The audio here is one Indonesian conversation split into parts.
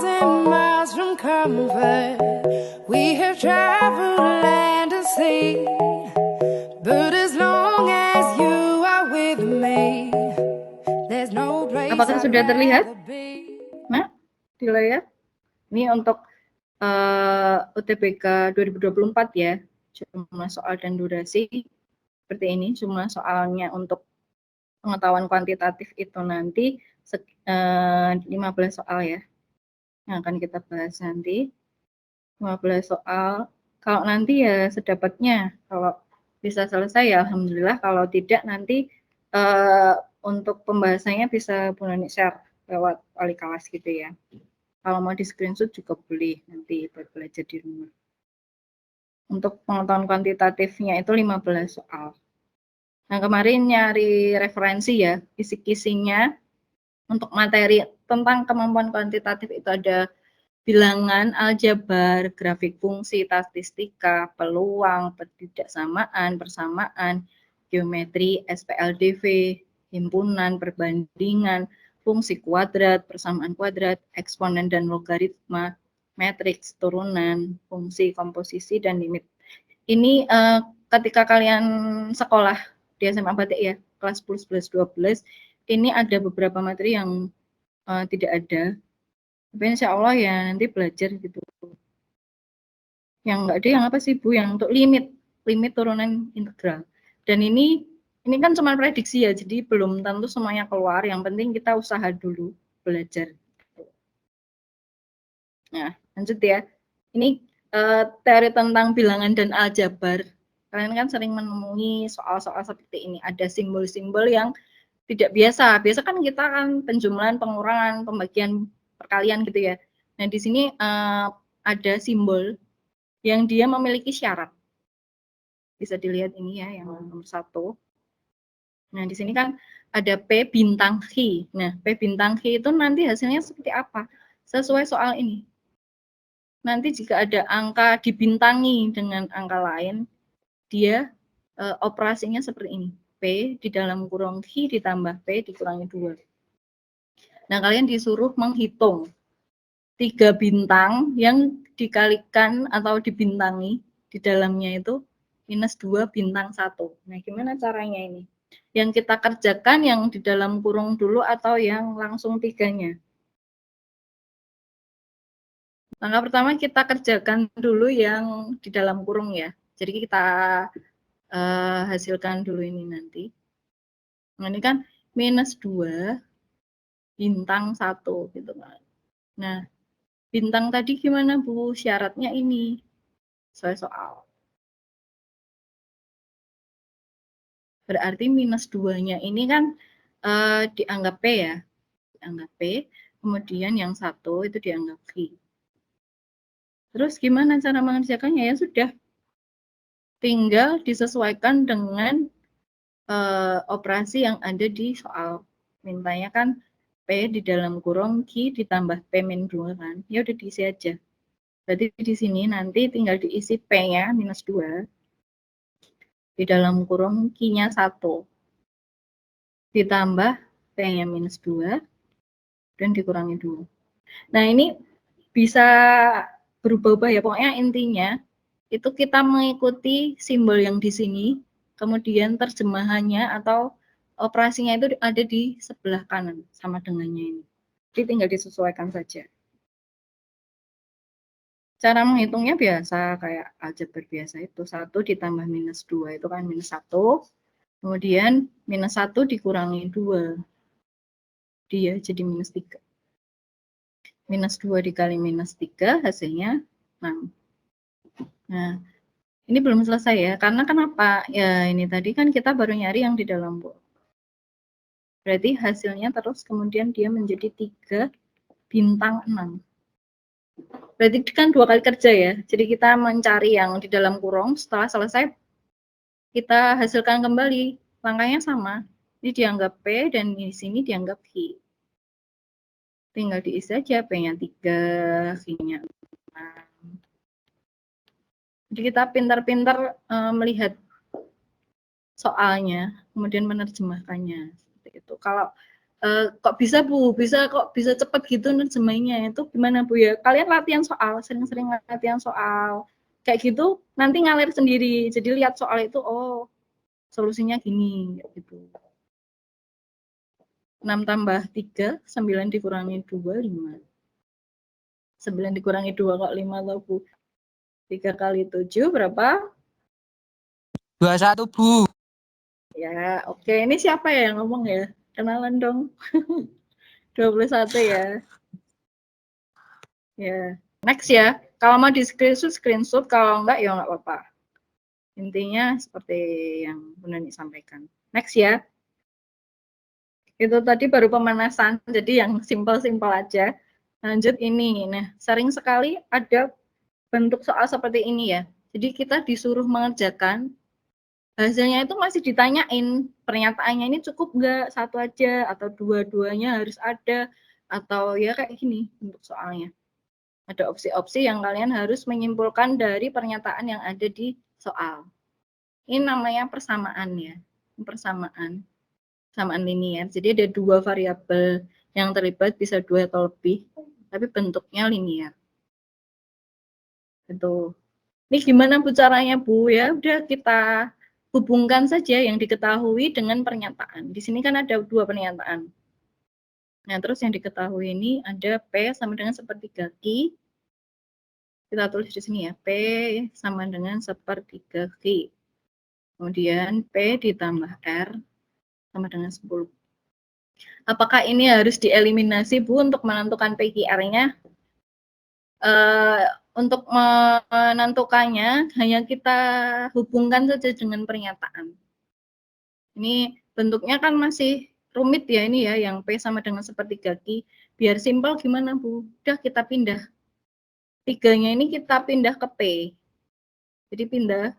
miles from comfort. We have traveled land and sea. But as long as you are with me, there's no place Apakah I'd sudah terlihat? rather be. Nah, di layar. Ini untuk UTBK 2024 ya, jumlah soal dan durasi seperti ini. Jumlah soalnya untuk pengetahuan kuantitatif itu nanti 15 soal ya, yang akan kita bahas nanti. 15 soal. Kalau nanti ya sedapatnya, kalau bisa selesai ya alhamdulillah, kalau tidak nanti untuk pembahasannya bisa Bu Nani share lewat wali kelas gitu ya. Kalau mau di screenshot juga boleh nanti buat belajar di rumah. Untuk pengetahuan kuantitatifnya itu 15 soal. Nah, kemarin nyari referensi ya, kisi-kisinya untuk materi tentang kemampuan kuantitatif itu ada bilangan, aljabar, grafik fungsi, statistika, peluang, ketidaksamaan, persamaan, geometri, SPLDV, himpunan, perbandingan, fungsi kuadrat, persamaan kuadrat, eksponen dan logaritma, matriks, turunan, fungsi, komposisi, dan limit. Ini ketika kalian sekolah di SMA Batik ya, kelas 10, 11, 12, ini ada beberapa materi yang tidak ada. Tapi insya Allah ya nanti belajar gitu. Yang enggak ada yang apa sih Bu? Yang untuk limit turunan integral. Dan ini kan cuma prediksi ya, jadi belum tentu semuanya keluar. Yang penting kita usaha dulu belajar. Nah, lanjut ya. Ini teori tentang bilangan dan aljabar. Kalian kan sering menemui soal-soal seperti ini. Ada simbol-simbol yang tidak biasa. Biasa kan kita kan penjumlahan, pengurangan, pembagian, perkalian gitu ya. Nah, di sini ada simbol yang dia memiliki syarat. Bisa dilihat ini ya, yang nomor 1. Nah, di sini kan ada P bintang Q. Nah, P bintang Q itu nanti hasilnya seperti apa? Sesuai soal ini. Nanti jika ada angka dibintangi dengan angka lain, dia operasinya seperti ini. P di dalam kurung Q ditambah P dikurangi 2. Nah, kalian disuruh menghitung 3 bintang yang dikalikan atau dibintangi di dalamnya itu minus 2 bintang 1. Nah, gimana caranya ini? Yang kita kerjakan yang di dalam kurung dulu atau yang langsung 3-nya? Langkah pertama kita kerjakan dulu yang di dalam kurung ya. Jadi kita hasilkan dulu ini nanti. Nah, ini kan minus 2 bintang 1 gitu kan. Nah, bintang tadi gimana Bu? Syaratnya ini soal. Berarti minus 2-nya ini kan dianggap P ya. Dianggap P, kemudian yang 1 itu dianggap Q. Terus gimana cara mengerjakannya? Ya sudah, tinggal disesuaikan dengan operasi yang ada di soal. Mintanya kan P di dalam kurung Q ditambah P min 2 kan. Ya udah diisi aja. Berarti di sini nanti tinggal diisi P-nya minus 2. Di dalam kurung Q-nya 1. Ditambah P-nya minus 2. Dan dikurangi 2. Nah, ini bisa berubah-ubah ya. Pokoknya intinya itu kita mengikuti simbol yang di sini, kemudian terjemahannya atau operasinya itu ada di sebelah kanan sama dengannya ini. Jadi tinggal disesuaikan saja. Cara menghitungnya biasa kayak aljabar biasa itu. 1 ditambah minus 2 itu kan minus 1. Kemudian minus 1 dikurangi 2. Dia jadi minus 3. Minus 2 dikali minus 3 hasilnya 6. Nah, ini belum selesai ya. Karena kenapa? Ya ini tadi kan kita baru nyari yang di dalam box. Berarti hasilnya terus kemudian dia menjadi 3 bintang 6. Berarti kan 2 kali kerja ya. Jadi kita mencari yang di dalam kurung, setelah selesai kita hasilkan kembali. Langkahnya sama. Ini dianggap P dan di sini dianggap Q. Tinggal diisi aja P-nya 3, Q-nya 6. Jadi kita pintar-pintar melihat soalnya, kemudian menerjemahkannya. Seperti itu. Kalau kok bisa Bu, kok bisa cepat gitu nerjemahinnya, itu gimana Bu ya? Kalian latihan soal, sering-sering latihan soal, kayak gitu nanti ngalir sendiri. Jadi lihat soal itu, oh solusinya gini, gitu. 6 tambah 3, 9 dikurangi 2, 5. 9 dikurangi 2 kok 5 loh Bu. 3 kali 7 berapa? 21 Bu. Ya, oke. Ini siapa ya yang ngomong ya? Kenalan dong. 21 ya. Ya. Next ya. Kalau mau di screenshot, kalau enggak ya enggak apa-apa. Intinya seperti yang Bu Nani sampaikan. Next ya. Itu tadi baru pemanasan, jadi yang simpel-simpel aja. Lanjut ini. Nah, sering sekali ada bentuk soal seperti ini ya. Jadi kita disuruh mengerjakan, hasilnya itu masih ditanyain, pernyataannya ini cukup nggak, satu aja, atau dua-duanya harus ada, atau ya kayak gini bentuk soalnya. Ada opsi-opsi yang kalian harus menyimpulkan dari pernyataan yang ada di soal. Ini namanya persamaan ya, persamaan linear. Jadi ada dua variabel yang terlibat, bisa 2 atau lebih, tapi bentuknya linear. Itu. Ini gimana Bu caranya Bu? Ya udah kita hubungkan saja yang diketahui dengan pernyataan. Di sini kan ada 2 pernyataan. Nah, terus yang diketahui ini ada P sama dengan sepertiga Q. Kita tulis di sini ya, P sama dengan sepertiga Q. Kemudian P ditambah R sama dengan 10. Apakah ini harus dieliminasi Bu untuk menentukan PQR-nya? Untuk menentukannya hanya kita hubungkan saja dengan pernyataan. Ini bentuknya kan masih rumit ya ini ya, yang P sama dengan sepertiga Q. Biar simpel gimana Bu? Udah kita pindah. 3-nya ini kita pindah ke P. Jadi pindah,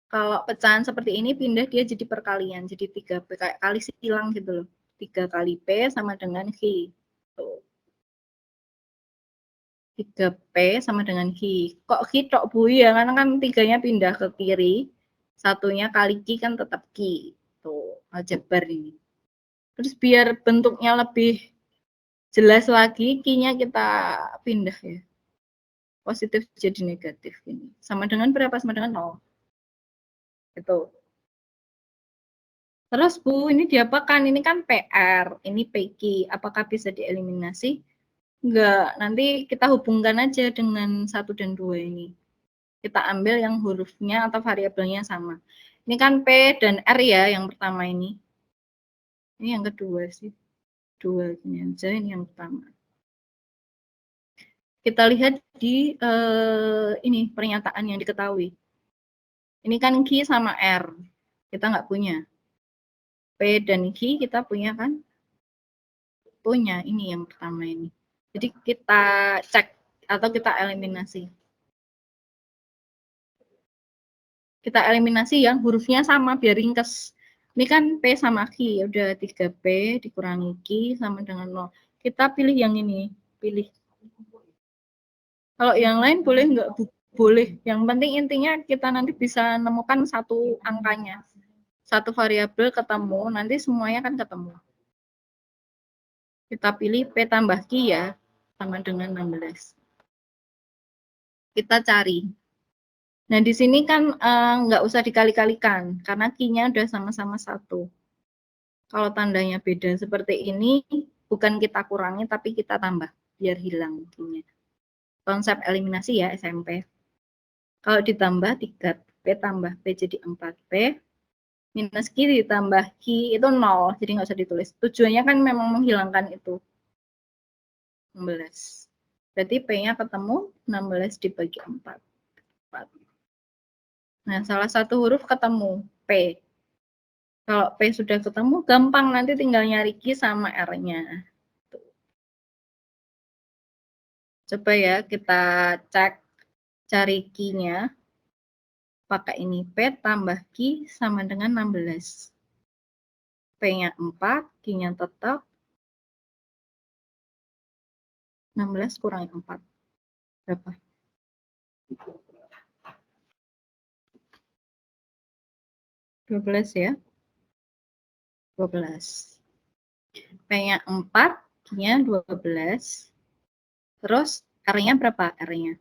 kalau pecahan seperti ini pindah dia jadi perkalian. Jadi 3P, kayak kali silang gitu loh. 3 kali P sama dengan Q. Tuh. 3P sama dengan Q. Kok Q tok Bu ya? Karena kan 3-nya pindah ke kiri. Satunya kali Q kan tetap Q. Tuh, aljabar ini. Terus biar bentuknya lebih jelas lagi, Q-nya kita pindah ya. Positif jadi negatif ini. Sama dengan berapa? Sama dengan 0. Itu. Terus Bu, ini diapakan? Ini kan PR, ini PQ. Apakah bisa dieliminasi? Enggak, nanti kita hubungkan aja dengan 1 dan 2 ini. Kita ambil yang hurufnya atau variabelnya sama. Ini kan P dan R ya, yang pertama ini. Ini yang kedua sih. 2 ini aja, ini yang pertama. Kita lihat di ini pernyataan yang diketahui. Ini kan Q sama R. Kita nggak punya. P dan Q kita punya kan? Punya, ini yang pertama ini. Jadi kita cek atau kita eliminasi. Kita eliminasi yang hurufnya sama biar ringkes. Ini kan P sama Q, ya udah 3P dikurangi Q sama dengan 0. Kita pilih yang ini, pilih. Kalau yang lain boleh nggak? Boleh. Yang penting intinya kita nanti bisa nemukan satu angkanya. Satu variabel ketemu, nanti semuanya kan ketemu. Kita pilih P tambah Q ya, sama dengan 16. Kita cari. Nah, di sini kan nggak usah dikali-kalikan, karena Q-nya udah sama-sama 1. Kalau tandanya beda seperti ini, bukan kita kurangi, tapi kita tambah, biar hilang Q-nya. Konsep eliminasi ya, SMP. Kalau ditambah 3P tambah P jadi 4P, minus Q ditambah Q itu 0, jadi nggak usah ditulis. Tujuannya kan memang menghilangkan itu. 16. Berarti P-nya ketemu, 16 dibagi 4. Nah, salah satu huruf ketemu, P. Kalau P sudah ketemu, gampang nanti tinggal nyari Q sama R-nya. Coba ya, kita cek cari Q-nya. Pakai ini, P tambah Q sama dengan 16. P-nya 4, Q-nya tetap. 16 kurangi 4. Berapa? 12 ya. 12. P-nya 4, Q-nya 12. Terus R-nya berapa? R-nya.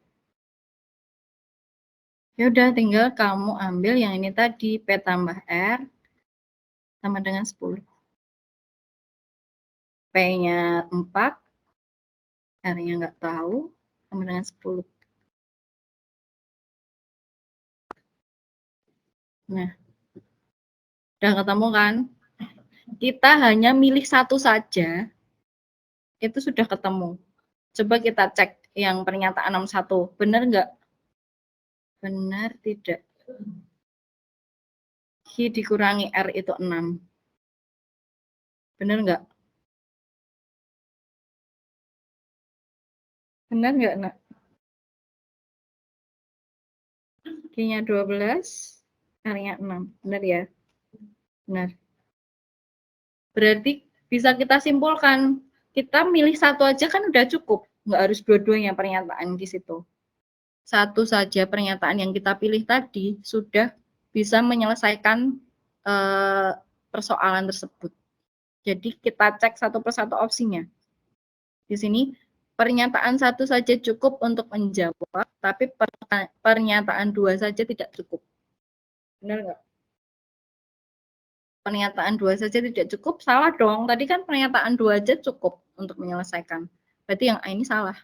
Ya udah tinggal kamu ambil yang ini tadi, P tambah R sama dengan 10. P-nya 4, R-nya nggak tahu, sama dengan 10. Nah, udah ketemu kan? Kita hanya milih satu saja, itu sudah ketemu. Coba kita cek yang pernyataan 61, benar nggak? Benar tidak? Q dikurangi R itu 6. Benar nggak? Benar nggak, Nak? Q-nya 12, R-nya 6. Benar ya? Benar. Berarti bisa kita simpulkan, kita milih satu aja kan udah cukup. Nggak harus dua-duanya pernyataan di situ. Satu saja pernyataan yang kita pilih tadi sudah bisa menyelesaikan persoalan tersebut. Jadi kita cek satu persatu opsinya. Di sini pernyataan satu saja cukup untuk menjawab, tapi pernyataan dua saja tidak cukup. Benar nggak? Pernyataan dua saja tidak cukup, salah dong. Tadi kan pernyataan dua aja cukup untuk menyelesaikan. Berarti yang A ini salah.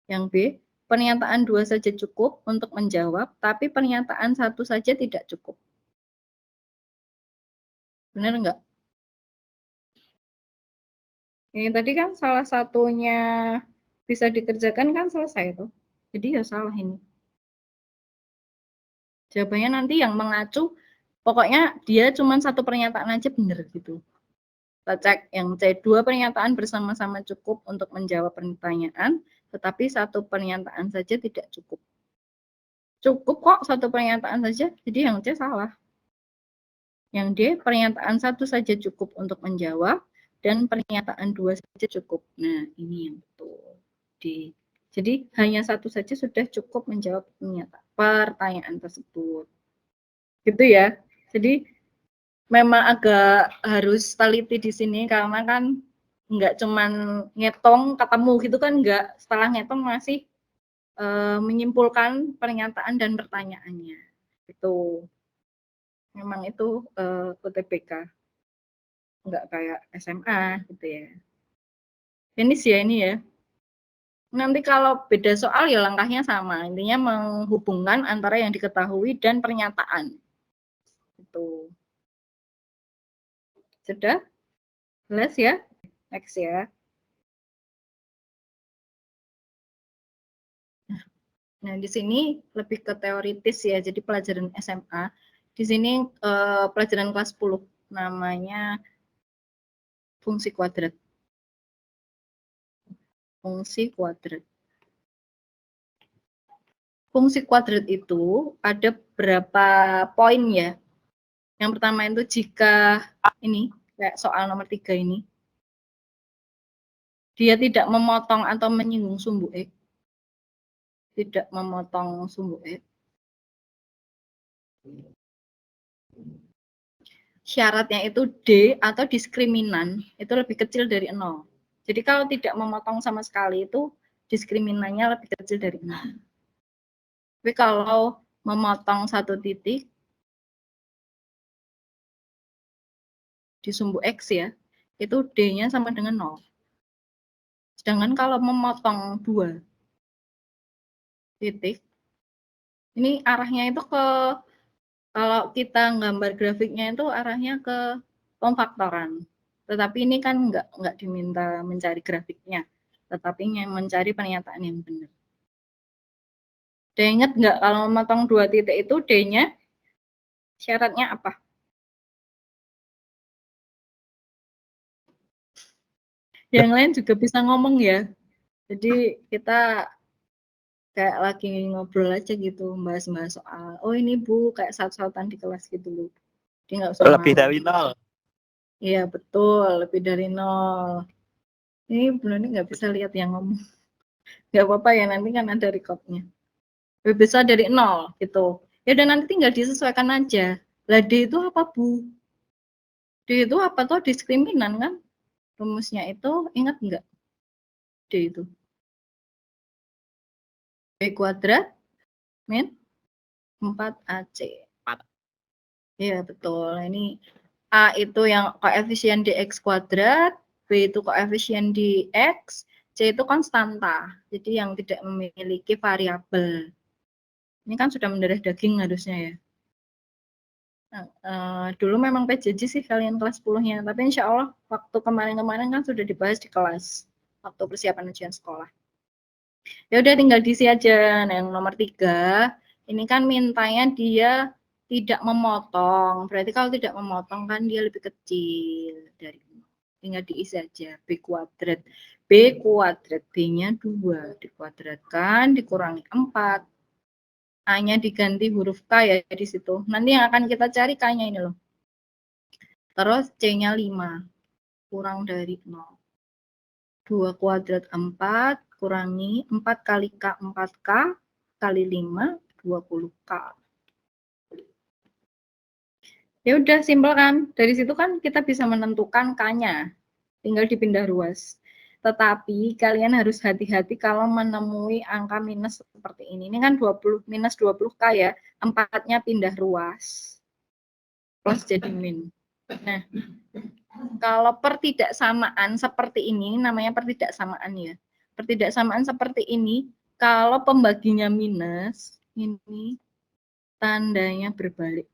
Yang B, pernyataan dua saja cukup untuk menjawab, tapi pernyataan satu saja tidak cukup. Benar nggak? Ini tadi kan salah satunya bisa dikerjakan kan selesai itu. Jadi ya salah ini. Jawabannya nanti yang mengacu, pokoknya dia cuma satu pernyataan aja benar gitu. Kita cek yang C, dua pernyataan bersama-sama cukup untuk menjawab pertanyaan, tetapi satu pernyataan saja tidak cukup. Cukup kok satu pernyataan saja, jadi yang C salah. Yang D, pernyataan satu saja cukup untuk menjawab, dan pernyataan dua saja cukup. Nah, ini yang betul. D. Jadi hanya satu saja sudah cukup menjawab pertanyaan tersebut. Gitu ya. Jadi memang agak harus teliti di sini karena kan nggak cuman ngitung ketemu gitu kan, nggak, setelah ngitung masih menyimpulkan pernyataan dan pertanyaannya. Itu memang itu UTBK, nggak kayak SMA gitu ya. Ini sih ya ini ya. Nanti kalau beda soal ya langkahnya sama, intinya menghubungkan antara yang diketahui dan pernyataan. Itu. Sudah? Jelas ya? Next ya. Nah, di sini lebih ke teoritis ya, jadi pelajaran SMA. Di sini pelajaran kelas 10, namanya fungsi kuadrat. Fungsi kuadrat. Fungsi kuadrat itu ada berapa poin ya. Yang pertama itu jika ini, kayak soal nomor 3 ini, dia tidak memotong atau menyinggung sumbu X. Tidak memotong sumbu X. Syaratnya itu D atau diskriminan itu lebih kecil dari 0. Jadi kalau tidak memotong sama sekali itu diskriminannya lebih kecil dari 0. Tapi kalau memotong satu titik di sumbu X ya, itu D-nya sama dengan 0. Sedangkan kalau memotong 2 titik, ini arahnya itu ke, kalau kita gambar grafiknya itu arahnya ke pemfaktoran. Tetapi ini kan nggak diminta mencari grafiknya, tetapi mencari pernyataan yang benar. Ingat nggak kalau memotong 2 titik itu D-nya syaratnya apa? Yang lain juga bisa ngomong ya. Jadi kita kayak lagi ngobrol aja gitu, bahas-bahas soal, oh ini Bu, kayak saut-sautan di kelas gitu loh. Jadi nggak usah Lebih dari 0. Iya betul, lebih dari 0. Ini benar ini nggak bisa lihat yang ngomong. Nggak apa-apa ya, nanti kan ada recordnya. Lebih besar dari 0 gitu. Ya udah nanti tinggal disesuaikan aja. Lah D itu apa Bu? D itu apa tuh? Diskriminan kan? Rumusnya itu ingat nggak? D itu. B kuadrat min 4AC. Iya, betul. Ini A itu yang koefisien di X kuadrat, B itu koefisien di X, C itu konstanta. Jadi yang tidak memiliki variabel. Ini kan sudah mendarah daging harusnya ya. Nah, dulu memang PJJ sih kalian kelas 10-nya, tapi insya Allah waktu kemarin-kemarin kan sudah dibahas di kelas, waktu persiapan ujian sekolah. Ya udah tinggal diisi aja. Nah, yang nomor 3, ini kan mintanya dia tidak memotong. Berarti kalau tidak memotong kan dia lebih kecil dari ini. Tinggal diisi aja. B kuadrat. B kuadrat. B-nya 2. Dikuadratkan, dikurangi 4. A-nya diganti huruf K ya di situ. Nanti yang akan kita cari K-nya ini loh. Terus C-nya 5. Kurang dari 0. 2 kuadrat 4. Kurangi 4 kali K 4K. Kali 5, 20K. Ya udah simpel kan? Dari situ kan kita bisa menentukan K-nya. Tinggal dipindah ruas. Tetapi kalian harus hati-hati kalau menemui angka minus seperti ini. Ini kan 20 minus 20K ya. 4-nya pindah ruas. Plus jadi min. Nah, kalau pertidaksamaan seperti ini, namanya pertidaksamaan ya. Pertidaksamaan seperti ini, kalau pembaginya minus, ini tandanya berbalik.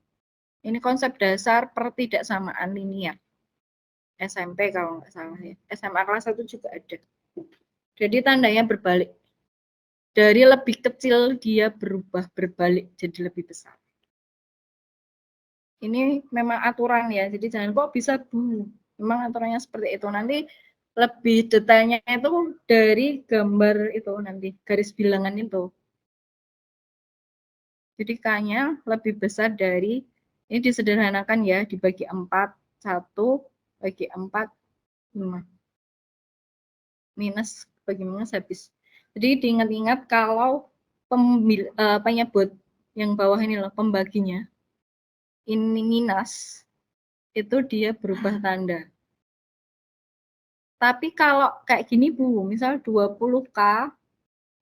Ini konsep dasar pertidaksamaan linear. SMP kalau nggak salah ya. SMA kelas 1 juga ada. Jadi tandanya berbalik. Dari lebih kecil dia berubah berbalik jadi lebih besar. Ini memang aturan ya, jadi jangan kok bisa Bu. Memang aturannya seperti itu. Nanti lebih detailnya itu dari gambar itu nanti, garis bilangan itu. Jadi K-nya lebih besar dari, ini disederhanakan ya, dibagi 4, 1, bagi 4, 5. Minus, bagi minus habis. Jadi diingat-ingat kalau penyebut yang bawah ini loh, pembaginya, ini minus, itu dia berubah tanda. Tapi kalau kayak gini Bu, misal 20K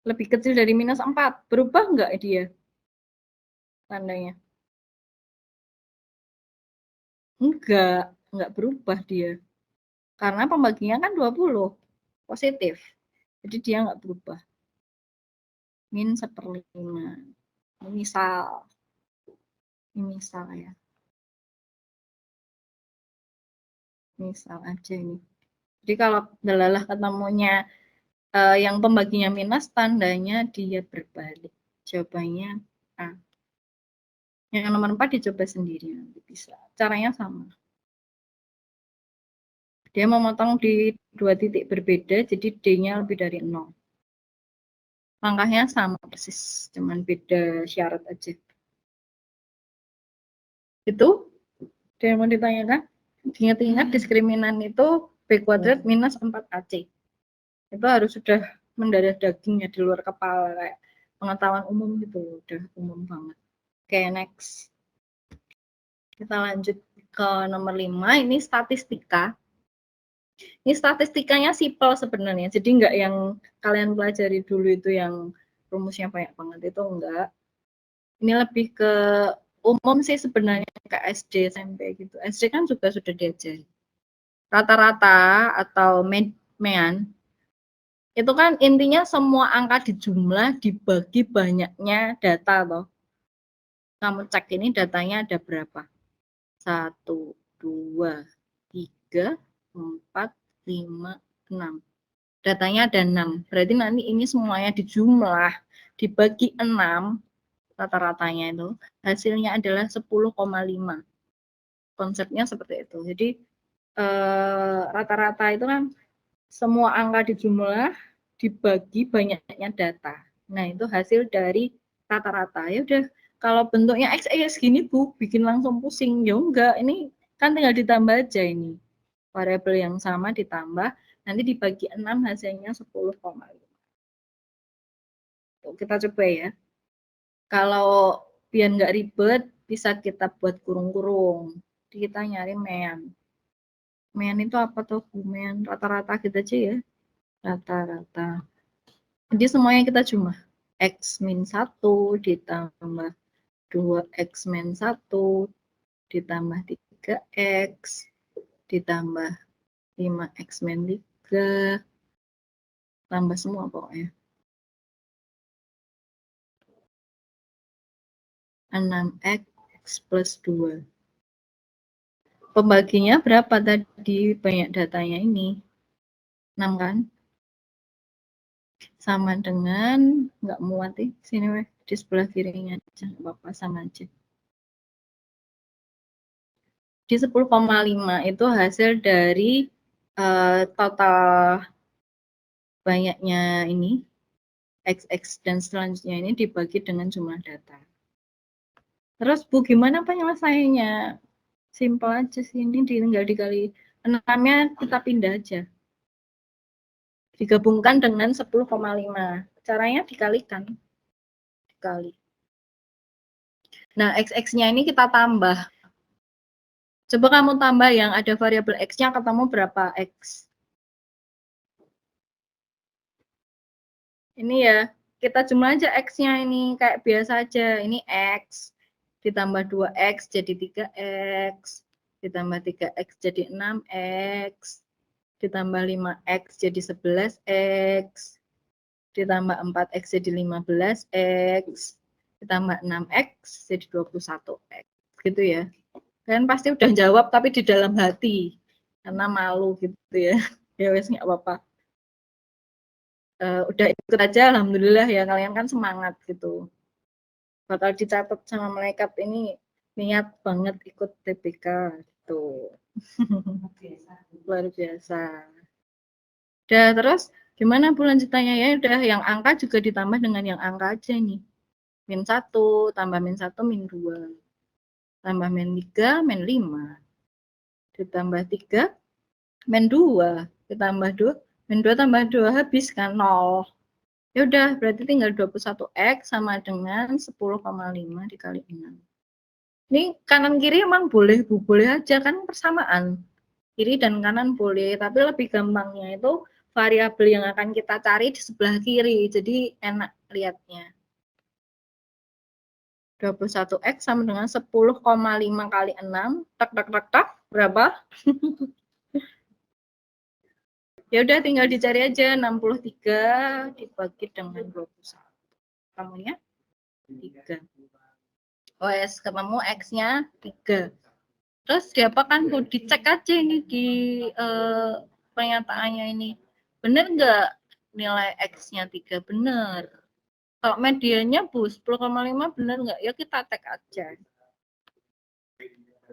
lebih kecil dari minus 4, berubah nggak dia tandanya? Enggak berubah dia. Karena pembaginya kan 20, positif. Jadi dia nggak berubah. Min 1/5. Misal. Ini misal ya. Misal aja ini. Jadi kalau delalah ketemunya yang pembaginya minus, tandanya dia berbalik. Jawabannya A. Yang nomor 4 dicoba sendiri nanti bisa. Caranya sama. Dia memotong di 2 titik berbeda, jadi D-nya lebih dari 0. Langkahnya sama persis, cuman beda syarat aja. Itu yang mau ditanyakan. Ingat-ingat diskriminan itu B kuadrat minus 4AC. Itu harus sudah mendarah dagingnya di luar kepala, kayak pengetahuan umum gitu, udah umum banget. Oke, next. Kita lanjut ke nomor 5, ini statistika. Ini statistikanya simpel sebenarnya, jadi enggak yang kalian pelajari dulu itu yang rumusnya banyak banget, itu enggak. Ini lebih ke umum sih sebenarnya, ke SD, SMP gitu. SD kan juga sudah diajari. Rata-rata atau median, itu kan intinya semua angka dijumlah dibagi banyaknya data toh. Kamu cek ini datanya ada berapa? 1, 2, 3, 4, 5, 6. Datanya ada 6. Berarti nanti ini semuanya dijumlah dibagi 6 rata-ratanya itu hasilnya adalah 10,5. Konsepnya seperti itu. Jadi rata-rata itu kan semua angka dijumlah dibagi banyaknya data. Nah, itu hasil dari rata-rata. Ya udah, kalau bentuknya X gini Bu, bikin langsung pusing. Ya enggak, ini kan tinggal ditambah aja ini. Variabel yang sama ditambah, nanti dibagi 6 hasilnya 10,5. Kita coba ya. Kalau biar nggak ribet, bisa kita buat kurung-kurung. Kita nyari mean. Mean itu apa tuh? Mean rata-rata gitu aja ya. Rata-rata. Jadi semuanya kita jumlah. X min 1 ditambah 2X min 1 ditambah 3X ditambah 5X min 3 tambah semua pokoknya. 6X plus 2. Pembaginya berapa tadi? Banyak datanya ini. 6 kan? Sama dengan, nggak muat nih, sini weh, di sebelah kirinya aja, Bapak sama aja. Di 10,5 itu hasil dari total banyaknya ini, XX dan selanjutnya ini dibagi dengan jumlah data. Terus Bu, gimana penyelesaiannya? Simpel aja sih, ini tinggal dikali 6-nya kita pindah aja. Digabungkan dengan 10,5. Caranya dikalikan. Dikali. Nah, XX-nya ini kita tambah. Coba kamu tambah yang ada variabel X-nya, ketemu berapa X? Ini ya, kita jumlah aja X-nya ini, kayak biasa aja. Ini X, ditambah 2X jadi 3X, ditambah 3X jadi 6X, ditambah 5X jadi 11X, ditambah 4X jadi 15X, ditambah 6X jadi 21X. Gitu ya. Kalian pasti udah jawab tapi di dalam hati karena malu gitu ya. Ya wes nggak apa-apa. Udah ikut aja, alhamdulillah ya, kalian kan semangat gitu. Bakal dicatat sama malaikat ini niat banget ikut TBK gitu. Luar biasa. Udah, terus gimana Bu lanjutannya ya? Udah, yang angka juga ditambah dengan yang angka aja nih. Min 1 tambah min 1 min 2. Tambah min 3 min 5. Ditambah 3 min 2. Ditambah 2 min 2 tambah 2 habis kan 0. Ya udah, berarti tinggal 21X sama dengan 10,5 dikali 6. Ini kanan kiri emang boleh, Bu, boleh aja kan persamaan. Kiri dan kanan boleh, tapi lebih gampangnya itu variabel yang akan kita cari di sebelah kiri. Jadi enak lihatnya. 21X sama dengan 10,5 kali 6. Tak tak tak tak, berapa? Ya udah, tinggal dicari aja 63 dibagi dengan 21. Kamunya 3. OS ketemu X-nya 3. Terus diapakan Bu? Dicek aja ini di pernyataannya ini. Bener nggak nilai X-nya 3? Bener. Kalau medianya Bu 10,5 bener nggak? Ya kita cek aja.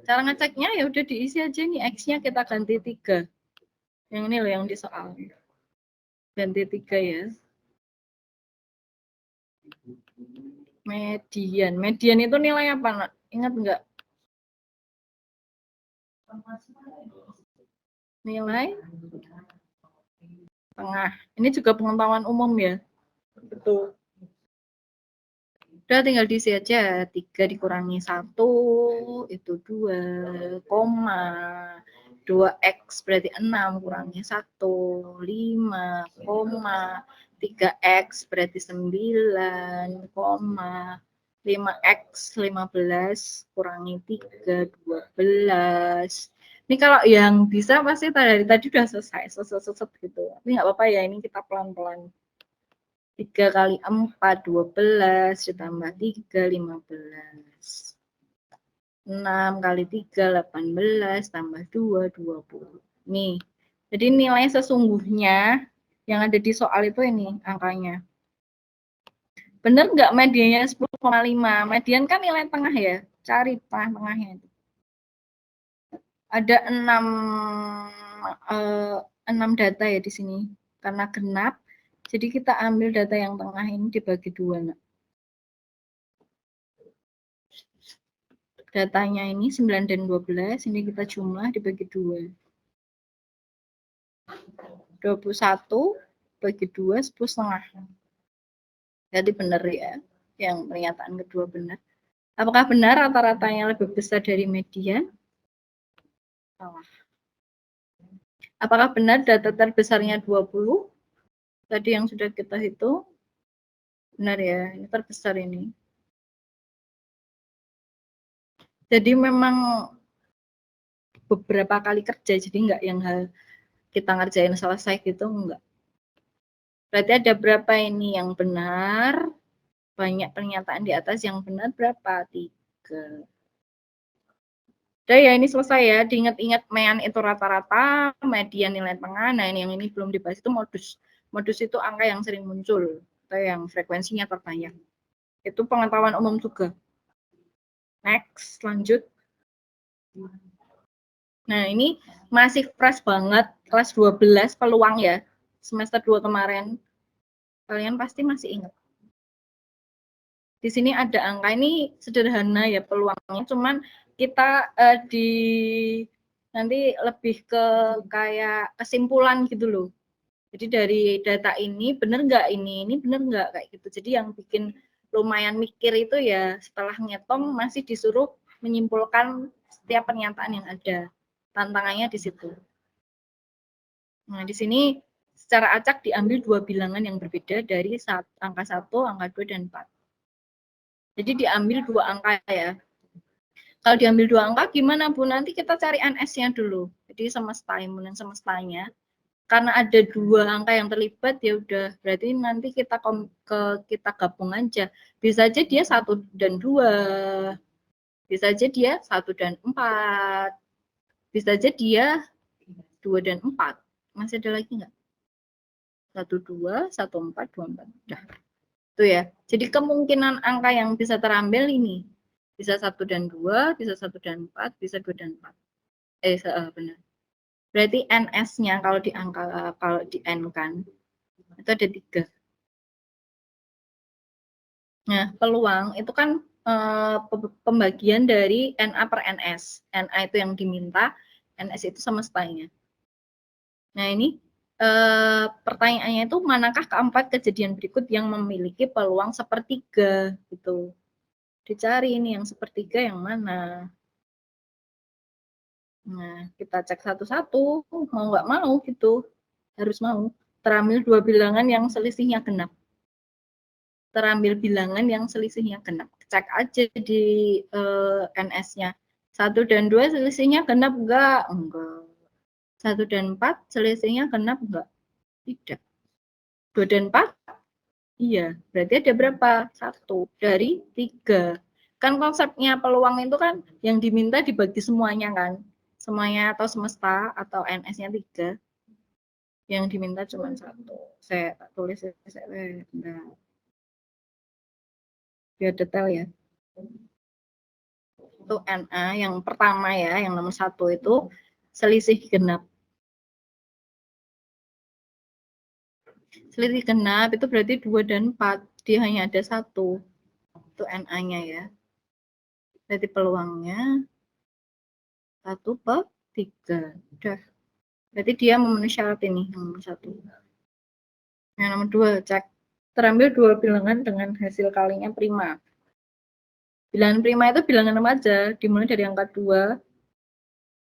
Cara ngeceknya ya udah diisi aja nih, X-nya kita ganti 3. Yang ini loh yang di soal. Ganti 3 ya. Median. Median itu nilai apa, Nak? Ingat nggak? Nilai tengah. Ini juga pengetahuan umum ya. Betul. Udah, tinggal diisi aja. 3 dikurangi 1 itu 2, 2X berarti 6 kurangi 1, 5, 3X berarti 9, 5X 15 kurangi 3, 12. Ini kalau yang bisa pasti dari tadi udah selesai, selesai gitu. Tapi nggak apa-apa ya, ini kita pelan-pelan. 3 kali 4, 12, ditambah 3, 15. 6 kali 3, 18, tambah 2, 20. Nih, jadi nilai sesungguhnya yang ada di soal itu ini angkanya. Bener nggak mediannya 10,5? Median kan nilai tengah ya, cari tengah-tengahnya. Ada 6 data ya di sini, karena genap. Jadi kita ambil data yang tengah ini dibagi 2. Nah. Datanya ini 9 dan 12, ini kita jumlah dibagi 2. 21 bagi 2, 10,5. Jadi benar ya, yang pernyataan kedua benar. Apakah benar rata-ratanya lebih besar dari median? Salah. Apakah benar data terbesarnya 20? Tadi yang sudah kita hitung. Benar ya, ini terbesar ini. Jadi memang beberapa kali kerja, jadi enggak yang hal kita ngerjain selesai gitu, enggak. Berarti ada berapa ini yang benar? Banyak pernyataan di atas yang benar berapa? 3. Udah ya, ini selesai ya. Diingat-ingat mean itu rata-rata, median nilai tengah. Nah, ini yang ini belum dibahas itu modus. Modus itu angka yang sering muncul atau yang frekuensinya terbanyak. Itu pengetahuan umum juga. Next, lanjut. Nah, ini masih fresh banget, kelas 12 peluang ya. Semester 2 kemarin. Kalian pasti masih ingat. Di sini ada angka, ini sederhana ya peluangnya, cuman kita nanti lebih ke kayak kesimpulan gitu loh. Jadi dari data ini bener nggak ini bener nggak kayak gitu. Jadi yang bikin lumayan mikir itu ya setelah ngitung masih disuruh menyimpulkan setiap pernyataan yang ada. Tantangannya di situ. Nah, di sini secara acak diambil 2 bilangan yang berbeda dari angka 1, angka 2, dan 4. Jadi diambil 2 angka ya. Kalau diambil 2 angka gimana Bu? Nanti kita cari NS-nya dulu. Jadi semesta, himpunan semestanya. Karena ada 2 angka yang terlibat ya udah berarti nanti kita gabung aja. Bisa aja dia 1 dan 2. Bisa aja dia 1 dan 4. Bisa aja dia 2 dan 4. Masih ada lagi nggak? 1, 2, 1, 4, 2, 4. Udah. Itu ya. Jadi kemungkinan angka yang bisa terambil ini. Bisa 1 dan 2, bisa 1 dan 4, bisa 2 dan 4. Benar. Berarti NS-nya kalau di N kan, itu ada 3. Nah, peluang itu kan pembagian dari NA per NS. NA itu yang diminta, NS itu semestanya. Nah, ini pertanyaannya itu manakah keempat kejadian berikut yang memiliki peluang sepertiga gitu. Dicari ini yang sepertiga yang mana. Nah, kita cek satu-satu, mau nggak mau gitu, harus mau. Terambil 2 bilangan yang selisihnya genap. Terambil bilangan yang selisihnya genap. Cek aja di NS-nya. 1 dan 2 selisihnya genap enggak? Enggak. 1 dan 4 selisihnya genap enggak? Tidak. 2 dan 4? Iya. Berarti ada berapa? 1 dari 3. Kan konsepnya peluang itu kan yang diminta dibagi semuanya kan. Semuanya atau semesta atau NS-nya 3. Yang diminta cuma 1. Saya tulis biar detail ya. Itu NA yang pertama ya, yang nomor 1 itu selisih genap. Selisih genap itu berarti 2 dan 4. Dia hanya ada 1. Itu NA-nya ya. Berarti peluangnya 1 per 3. Udah. Berarti dia memenuhi syarat ini, yang nomor 1. Yang nomor 2, cek. Terambil 2 bilangan dengan hasil kalinya prima. Bilangan prima itu bilangan apa aja? Dimulai dari angka 2,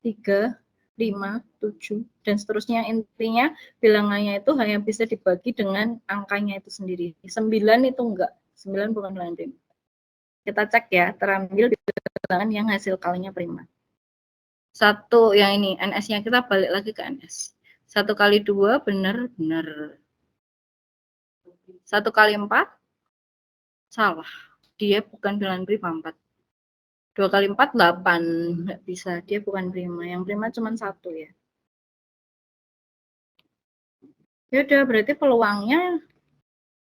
3, 5, 7, dan seterusnya. Intinya bilangannya itu hanya bisa dibagi dengan angkanya itu sendiri. 9 itu enggak. 9 bukan bilangan prima. Kita cek ya, terambil bilangan yang hasil kalinya prima. 1 yang ini, NS-nya kita balik lagi ke NS. 1 kali 2 benar. 1 kali 4 salah. Dia bukan bilangan prima 4. 2 kali 4 8. Nggak bisa, dia bukan prima. Yang prima cuma 1 ya. Ya udah, berarti peluangnya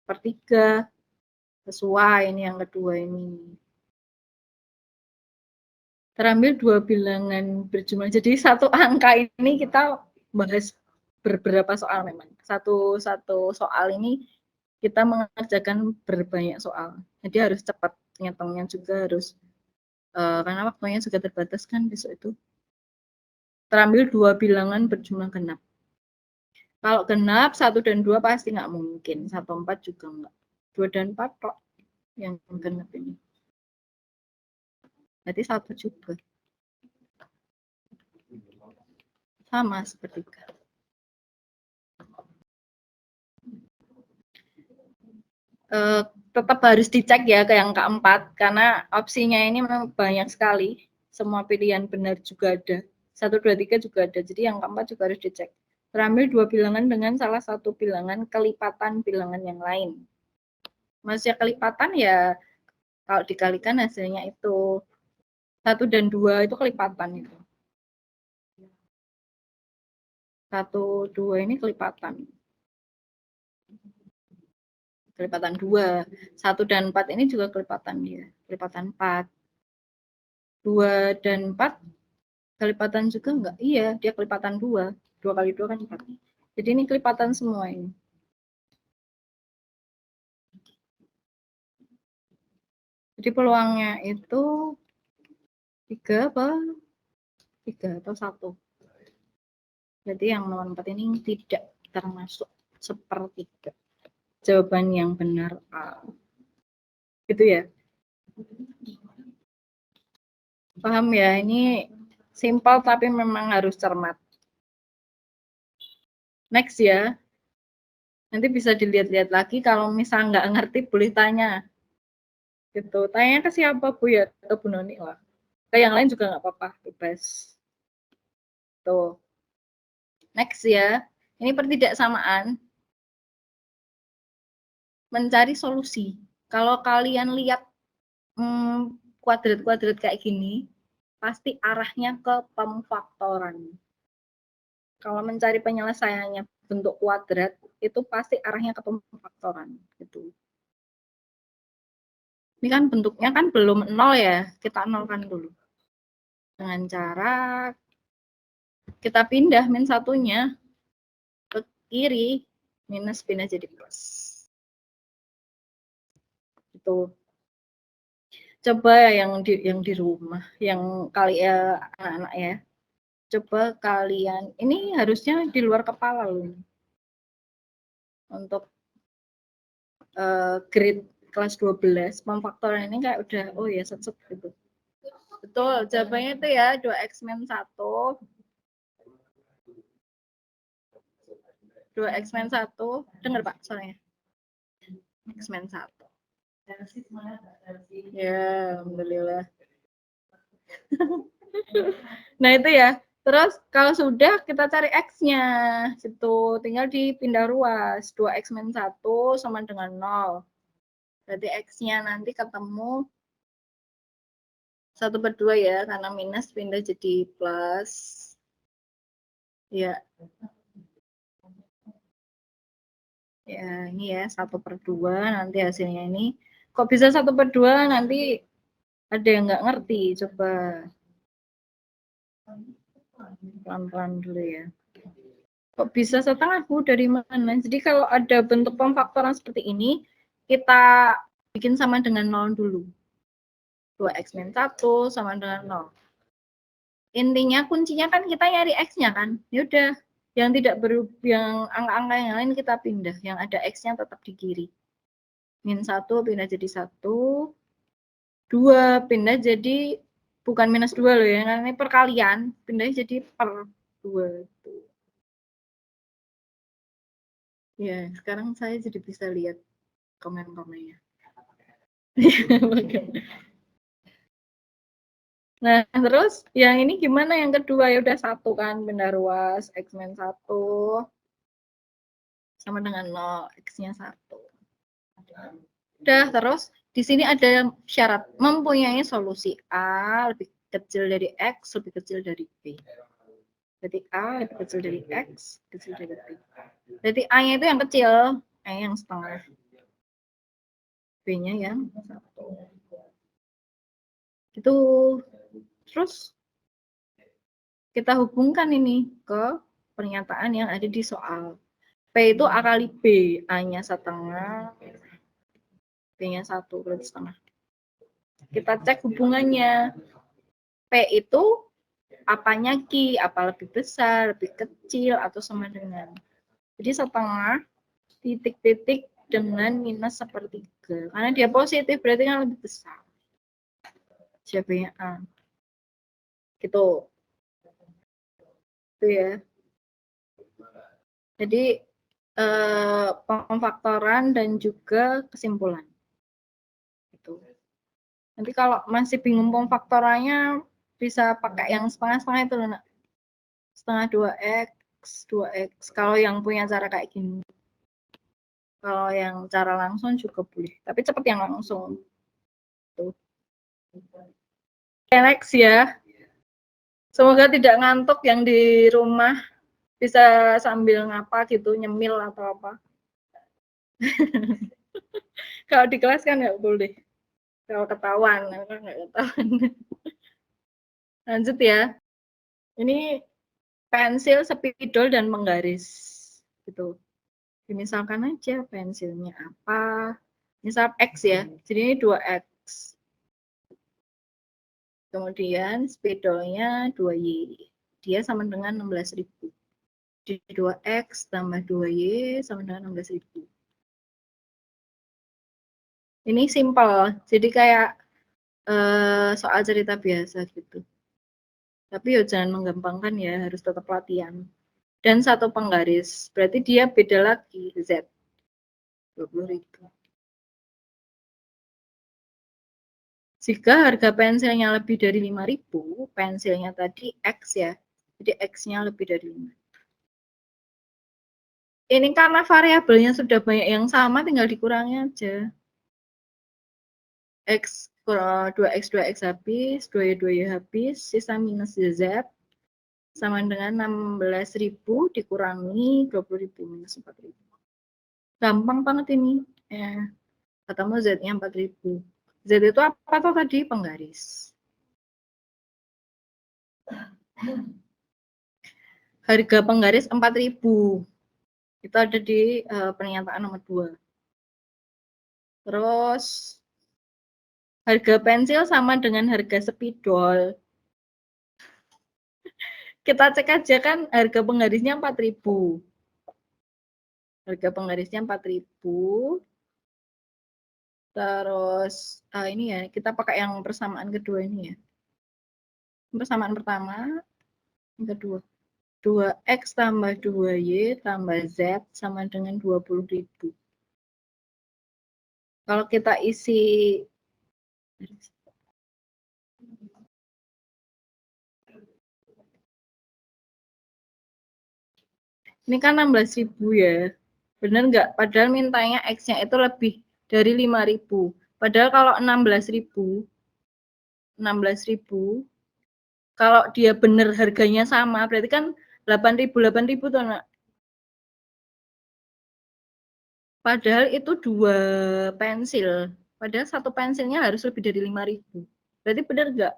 per 3. Sesuai ini yang kedua ini. Terambil 2 bilangan berjumlah. Jadi satu angka ini kita bahas beberapa soal memang. Satu soal ini kita mengerjakan berbanyak soal. Jadi harus cepat, ngitungnya juga harus karena waktunya juga terbatas kan besok itu. Terambil 2 bilangan berjumlah genap. Kalau genap 1 dan 2 pasti nggak mungkin. 1, 4 juga nggak. 2 dan 4 kok yang genap ini. Berarti 1 juga. Sama sepertiga. tetap harus dicek ya ke yang keempat, karena opsinya ini memang banyak sekali. Semua pilihan benar juga ada. 1, 2, 3 juga ada. Jadi yang keempat juga harus dicek. Terambil 2 bilangan dengan salah satu bilangan kelipatan bilangan yang lain. Maksudnya kelipatan ya kalau dikalikan hasilnya itu 1 dan 2 itu kelipatan itu. 1, 2 ini kelipatan. Kelipatan 2. 1 dan 4 ini juga kelipatan dia. Kelipatan 4. 2 dan 4 kelipatan juga enggak? Iya, dia kelipatan 2. 2 kali 2 kan 4. Jadi ini kelipatan semua ini. Jadi peluangnya itu 3 apa? 3 atau 1. Jadi yang nomor 4 ini tidak termasuk sepertiga. Jawaban yang benar A. Gitu ya. Paham ya? Ini simpel tapi memang harus cermat. Next ya. Nanti bisa dilihat-lihat lagi, kalau misal nggak ngerti boleh tanya. Gitu. Tanya ke siapa Bu ya? Atau Bu Noni lah. Ke yang lain juga nggak apa-apa, bebas. Tuh. Next ya. Ini pertidaksamaan. Mencari solusi. Kalau kalian lihat kuadrat-kuadrat kayak gini, pasti arahnya ke pemfaktoran. Kalau mencari penyelesaiannya bentuk kuadrat, itu pasti arahnya ke pemfaktoran. Gitu. Ini kan bentuknya kan belum 0 ya, kita nolkan dulu. Dengan cara kita pindah min satunya ke kiri, minus pindah jadi plus. Itu. Coba yang di rumah, yang kali ya anak-anak ya. Coba kalian, ini harusnya di luar kepala loh. Untuk grade kelas 12, pemfaktoran ini kayak udah, oh ya set gitu. Betul, jawabannya itu ya 2x min 1. 2x min 1, dengar Pak soalnya. X min 1. Ya, alhamdulillah. Nah itu ya. Terus kalau sudah kita cari X-nya. Situ tinggal dipindah ruas. 2x min 1 sama dengan 0. Berarti X-nya nanti ketemu 1/2 ya, karena minus pindah jadi plus. Ya. Ya, ini ya 1/2 nanti hasilnya ini. Kok bisa 1/2 nanti ada yang nggak ngerti, coba pelan-pelan dulu ya. Kok bisa setengah Bu, dari mana? Jadi kalau ada bentuk pemfaktoran seperti ini, kita bikin sama dengan 0 dulu. 2x min 1 sama dengan 0. Intinya kuncinya kan kita nyari x-nya kan. Ya udah, yang tidak berubah, yang angka-angka yang lain kita pindah, yang ada x-nya tetap di kiri. Min 1 pindah jadi 1. 2 pindah jadi bukan minus 2 loh ya, karena ini perkalian, pindahnya jadi per 2. Ya, sekarang saya jadi bisa lihat komen-komennya. Nah, terus yang ini gimana yang kedua? Ya udah 1 kan, pindah ruas, x min 1 sama dengan 0, x-nya 1. Udah, terus di sini ada syarat mempunyai solusi A lebih kecil dari X, lebih kecil dari B. Berarti A lebih kecil dari X, kecil dari B. Berarti A-nya itu yang kecil, A yang setengah. B-nya yang 1. Itu. Terus kita hubungkan ini ke pernyataan yang ada di soal. P itu A kali B, A-nya setengah, B-nya 1, berarti setengah. Kita cek hubungannya. P itu apanya Q, apa lebih besar, lebih kecil, atau sama dengan. Jadi setengah titik-titik dengan minus sepertiga. Karena dia positif, berarti kan lebih besar. Jawabannya A. Gitu. Itu ya. Jadi pemfaktoran dan juga kesimpulan. Gitu. Nanti kalau masih bingung pemfaktorannya bisa pakai yang setengah-setengah itu loh, Nak. Setengah 2x, 2x. Kalau yang punya cara kayak gini. Kalau yang cara langsung juga boleh. Tapi cepat yang langsung. Tuh. Next ya. Semoga tidak ngantuk yang di rumah. Bisa sambil ngapa gitu, nyemil atau apa. Kalau di kelas kan nggak boleh. Kalau ketahuan, kan nggak ketahuan. Lanjut ya. Ini pensil, spidol, dan penggaris. Gitu. Misalkan aja pensilnya apa. Misal X ya. Jadi ini 2X. Kemudian spidolnya 2Y. Dia sama dengan 16.000. Jadi 2X tambah 2Y sama dengan 16.000. Ini simpel. Jadi kayak soal cerita biasa gitu. Tapi ya jangan menggampangkan ya, harus tetap latihan. Dan satu penggaris, berarti dia beda lagi, Z. 20.000. Jika harga pensilnya lebih dari 5.000, pensilnya tadi X ya, jadi X-nya lebih dari 5. Ini karena variabelnya sudah banyak yang sama, tinggal dikurangi aja. X, 2X, 2X habis, 2Y, 2Y habis, sisa minus Z, sama dengan 16.000 dikurangi 20.000 minus 4.000. Gampang banget ini. Ya, ketemu Z-nya 4.000. Z itu apa tuh tadi? Penggaris. Harga penggaris 4.000. Itu ada di pernyataan nomor 2. Terus harga pensil sama dengan harga spidol. Kita cek aja kan harga penggarisnya 4.000. Harga penggarisnya 4.000. Terus ini ya, kita pakai yang persamaan kedua ini ya. Persamaan pertama, yang kedua. 2X tambah 2Y tambah Z sama dengan 20.000. Kalau kita isi ini kan 16.000 ya. Benar nggak? Padahal mintanya X-nya itu lebih dari 5.000. Padahal kalau 16.000, kalau dia benar harganya sama, berarti kan 8.000 tuh, Nak. Padahal itu 2 pensil. Padahal satu pensilnya harus lebih dari 5.000. Berarti benar nggak?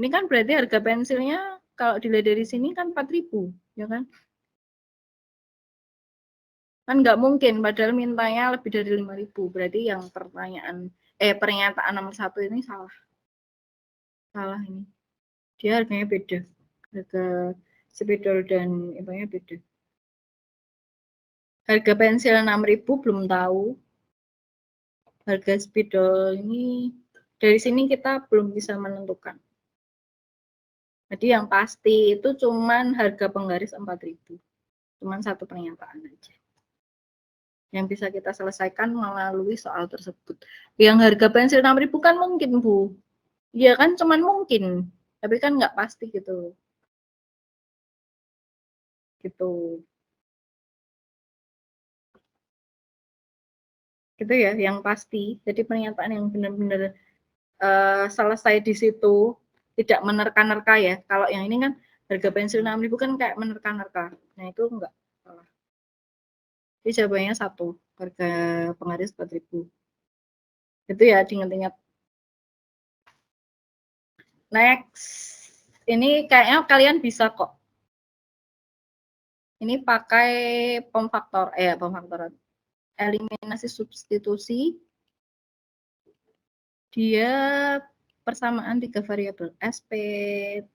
Ini kan berarti harga pensilnya kalau dilihat dari sini kan 4.000, ya kan? Kan nggak mungkin, padahal mintanya lebih dari 5.000. Berarti yang pernyataan nomor 1 ini salah. Salah ini. Dia harganya beda. Harga spidol dan itunya beda. Harga pensil 6.000 belum tahu. Harga spidol ini dari sini kita belum bisa menentukan. Jadi yang pasti itu cuman harga penggaris 4.000. Cuman satu pernyataan aja yang bisa kita selesaikan melalui soal tersebut. Yang harga pensil 6.000 kan mungkin, Bu. Iya kan cuman mungkin, tapi kan nggak pasti gitu. Gitu. Gitu ya, yang pasti. Jadi pernyataan yang benar-benar selesai di situ, tidak menerka-nerka ya. Kalau yang ini kan harga pensil 6.000 kan kayak menerka-nerka. Nah, itu enggak salah. Jadi jawabannya 1, harga penggaris 4.000. Itu ya, diingat-ingat. Next. Ini kayaknya kalian bisa kok. Ini pakai pemfaktoran. Eliminasi substitusi. Dia persamaan 3 variabel SPLTV.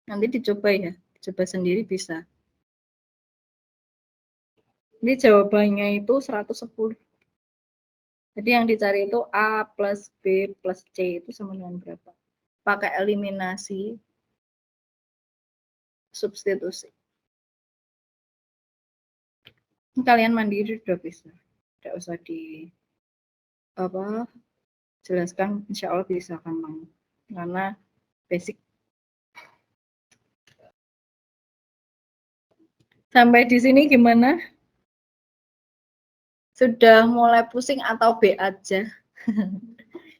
Nanti dicoba ya, dicoba sendiri bisa. Ini jawabannya itu 110. Jadi yang dicari itu A plus B plus C itu sama dengan berapa? Pakai eliminasi. substitusi. Kalian mandiri sudah bisa. Tidak usah jelaskan, insya Allah bisa gampang. Karena basic. Sampai di sini gimana? Sudah mulai pusing atau B aja?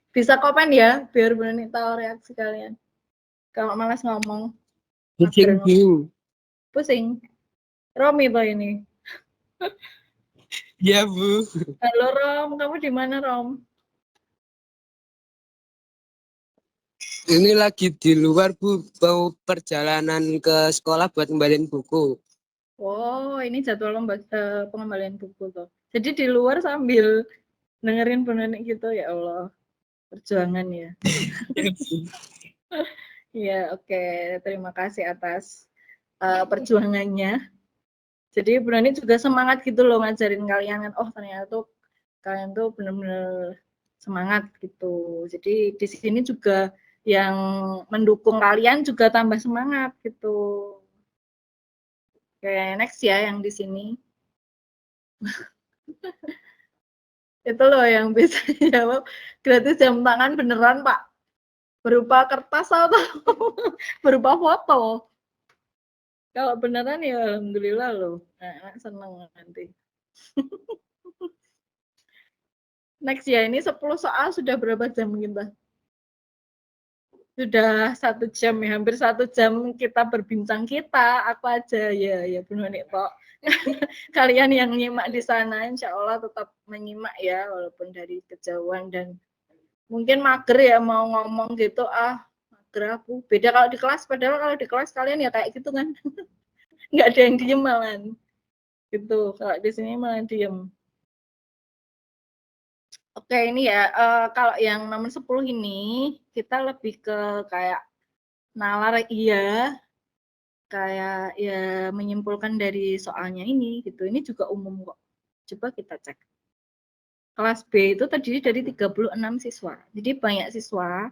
Bisa komen ya, biar Bruni tahu reaksi kalian. Kalau malas ngomong, Pusing, mager Bu. pusing. Romi toh ini. Ya, Bu. Halo Rom, kamu di mana Rom? Ini lagi di luar, Bu. Mau perjalanan ke sekolah buat ngembaliin buku. Oh, ini jadwal pengembalian buku tuh. Jadi di luar sambil dengerin Bruni gitu, ya Allah. Perjuangan ya. Ya, oke. Terima kasih atas perjuangannya. Jadi Bruni juga semangat gitu loh ngajarin kalian kan. Oh, ternyata tuh kalian tuh benar-benar semangat gitu. Jadi di sini juga yang mendukung kalian juga tambah semangat gitu. Kayak next ya yang di sini. Itu loh yang bisa jawab gratis jam tangan beneran, Pak. Berupa kertas atau berupa foto. Kalau beneran ya alhamdulillah loh. Nah, seneng nanti. Next ya, ini 10 soal sudah berapa jam kita? Sudah 1 jam ya, hampir 1 jam kita berbincang aku aja ya benar nih Pak. Kalian yang nyimak di sana insya Allah tetap menyimak ya walaupun dari kejauhan dan mungkin mager ya mau ngomong gitu mager aku. Beda kalau di kelas, padahal kalau di kelas kalian ya kayak gitu kan. Nggak ada yang diem malah gitu. Kalau di sini malah diem. Oke, ini ya kalau yang nomor 10 ini kita lebih ke kayak nalar iya, kayak ya menyimpulkan dari soalnya ini gitu. Ini juga umum kok. Coba kita cek. Kelas B itu terdiri dari 36 siswa. Jadi banyak siswa.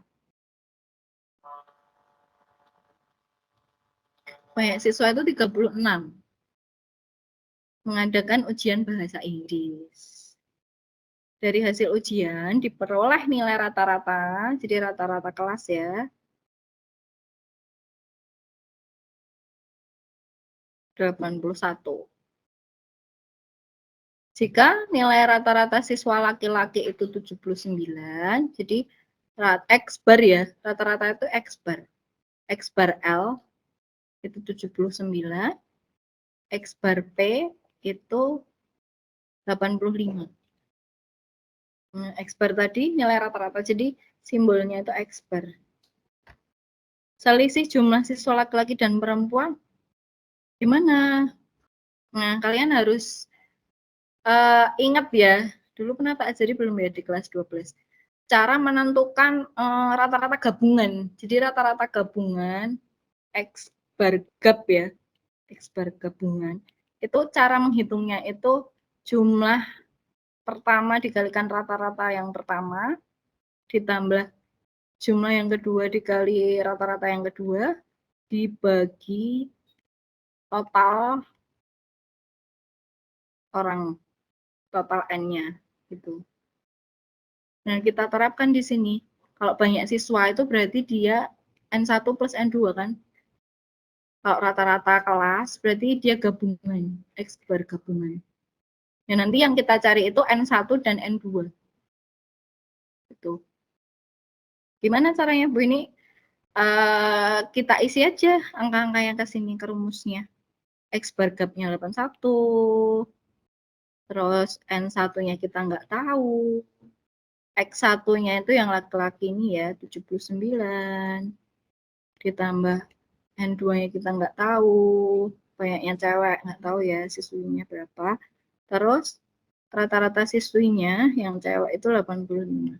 Banyak siswa itu 36. Mengadakan ujian bahasa Inggris. Dari hasil ujian diperoleh nilai rata-rata, jadi rata-rata kelas ya. 81. Jika nilai rata-rata siswa laki-laki itu 79, jadi X bar ya, rata-rata itu X bar. X bar L itu 79, X bar P itu 85. X bar tadi nilai rata-rata, jadi simbolnya itu X bar. Selisih jumlah siswa laki-laki dan perempuan gimana? Nah, kalian harus ingat ya, dulu pernah tak ajari belum ya di kelas 12. Cara menentukan rata-rata gabungan. Jadi rata-rata gabungan X bar gab ya, X bar gabungan. Itu cara menghitungnya itu jumlah pertama dikalikan rata-rata yang pertama, ditambah jumlah yang kedua dikali rata-rata yang kedua, dibagi total orang, total N-nya gitu. Nah, kita terapkan di sini. Kalau banyak siswa itu berarti dia N1 plus N2 kan? Kalau rata-rata kelas berarti dia gabungan, X bar gabungan. Ya, nanti yang kita cari itu N1 dan N2. Gitu. Gimana caranya Bu ini? Kita isi aja angka-angka yang ke sini ke rumusnya. X bar gabnya 81, terus N1-nya kita nggak tahu. X1-nya itu yang laki-laki ini ya, 79. Ditambah N2-nya kita nggak tahu. Banyaknya cewek, nggak tahu ya siswinya berapa. Terus rata-rata siswinya yang cewek itu 85.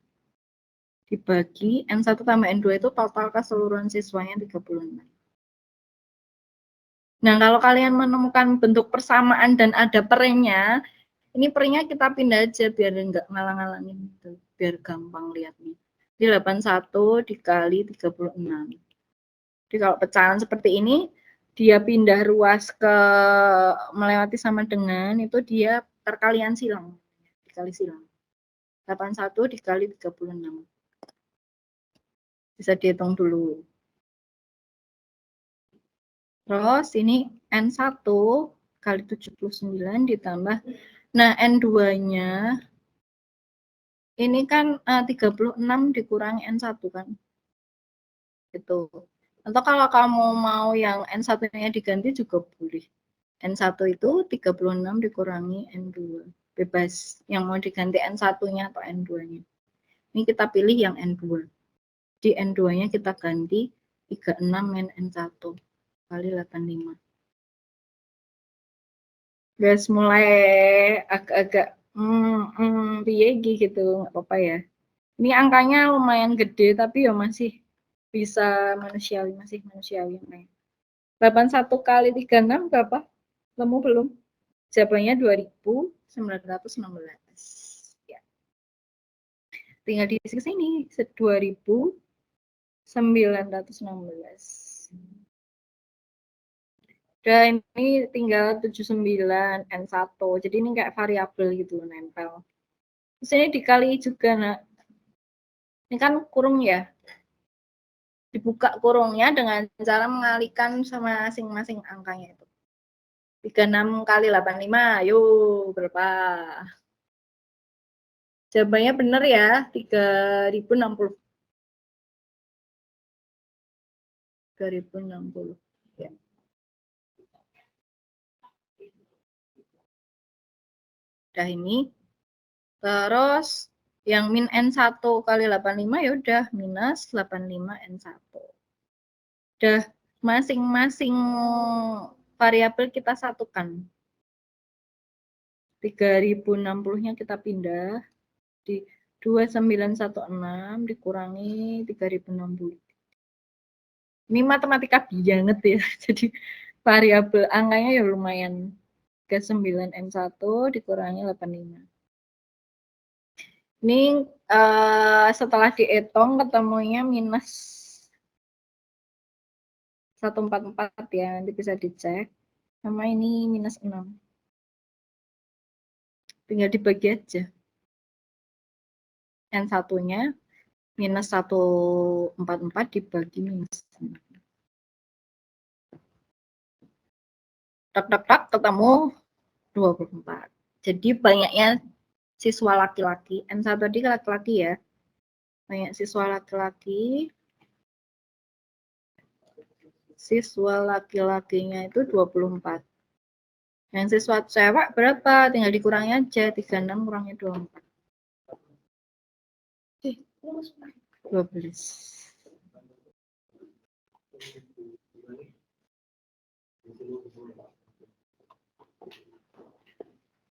Dibagi N1 tambah N2 itu total keseluruhan siswanya 36. Nah, kalau kalian menemukan bentuk persamaan dan ada pernya, ini pernya kita pindah aja biar nggak ngalang-ngalangin gitu, biar gampang lihatnya. Di 81 dikali 36. Jadi kalau pecahan seperti ini, dia pindah ruas ke melewati sama dengan, itu dia perkalian silang, dikali silang. 81 dikali 36. Bisa dihitung dulu. Terus ini N1 kali 79 ditambah, nah N2-nya ini kan 36 dikurangi N1 kan. Gitu. Atau kalau kamu mau yang N1-nya diganti juga boleh. N1 itu 36 dikurangi N2. Bebas. Yang mau diganti N1-nya atau N2-nya. Ini kita pilih yang N2. Di N2-nya kita ganti 36 min N1 kali 85. Guys, mulai agak-agak piye gitu, nggak apa-apa ya. Ini angkanya lumayan gede, tapi ya masih bisa manusiawi, masih manusiawi. 81 kali 36 berapa? Kamu belum? Jawabannya 2916. Ya. Tinggal di sini 2916. Dan ini tinggal 79 N1. Jadi ini kayak variabel gitu nempel. Terus ini dikali juga, nak. Ini kan kurung ya. Dibuka kurungnya dengan cara mengalihkan sama masing-masing angkanya itu. 36 kali 85, yuk berapa? Jawabannya benar ya, 3060. 3060. Ya. Udah ini. Terus yang min N1 kali 85 ya udah minus 85 N1. Udah masing-masing variabel kita satukan. 3060-nya kita pindah di 2916 dikurangi 3060. Ini matematika banget ya. Jadi variabel angkanya ya lumayan. 39 N1 dikurangi 85. Ini setelah dihitung ketemunya minus 144 ya, nanti bisa dicek. Sama ini minus 6. Tinggal dibagi aja. N1-nya minus 144 dibagi minus 6. Tak ketemu 24. Jadi banyaknya siswa laki-laki, N1 tadi laki-laki ya. Banyak siswa laki-laki. Siswa laki-lakinya itu 24. Yang siswa cewek berapa? Tinggal dikurangi aja. 36 kurangnya 24. 12.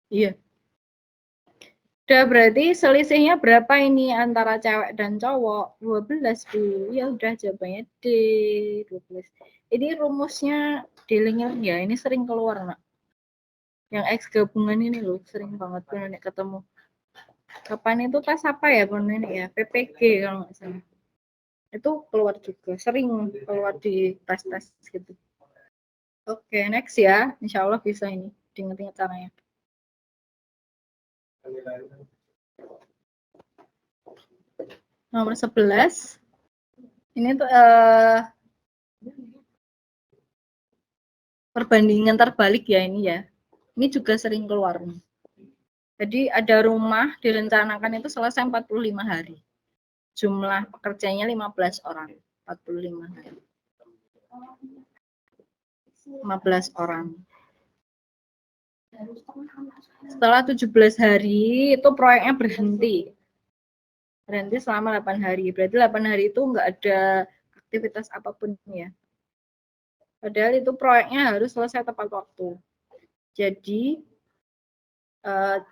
Iya. Udah berarti selisihnya berapa ini antara cewek dan cowok? 12, Bu. Ya udah jawabannya D, 12. Ini rumusnya D-linear ya, ini sering keluar, Nak. Yang X gabungan ini loh, sering banget Nenek ketemu. Kapan itu tes apa ya, Nenek ya? PPG kalau nggak salah. Itu keluar juga, sering keluar di tes-tes gitu. Oke, next ya. Insya Allah bisa ini, diingat-ingat caranya. Nomor 11. Ini tuh perbandingan terbalik ya ini ya. Ini juga sering keluar. Jadi ada rumah direncanakan itu selesai 45 hari. Jumlah pekerjanya 15 orang. 45 hari. 15 orang. Setelah 17 hari itu proyeknya berhenti. Berhenti selama 8 hari. Berarti 8 hari itu nggak ada aktivitas apapun ya. Padahal itu proyeknya harus selesai tepat waktu. Jadi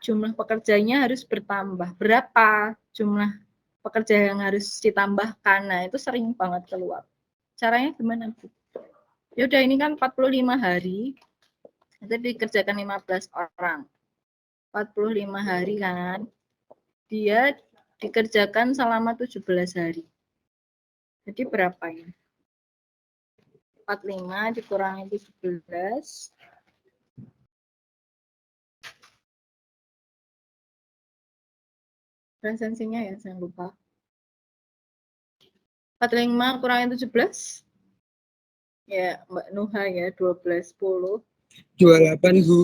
jumlah pekerjanya harus bertambah. Berapa jumlah pekerja yang harus ditambahkan? Nah, itu sering banget keluar. Caranya gimana, Bu? Ya udah ini kan 45 hari. Itu dikerjakan 15 orang. 45 hari kan. Dia dikerjakan selama 17 hari. Jadi berapa ini? 45 dikurangi 17. Presensinya ya, jangan lupa. 45 kurangi 17. Ya, Mbak Nuha ya, 12, 10. 28, Bu.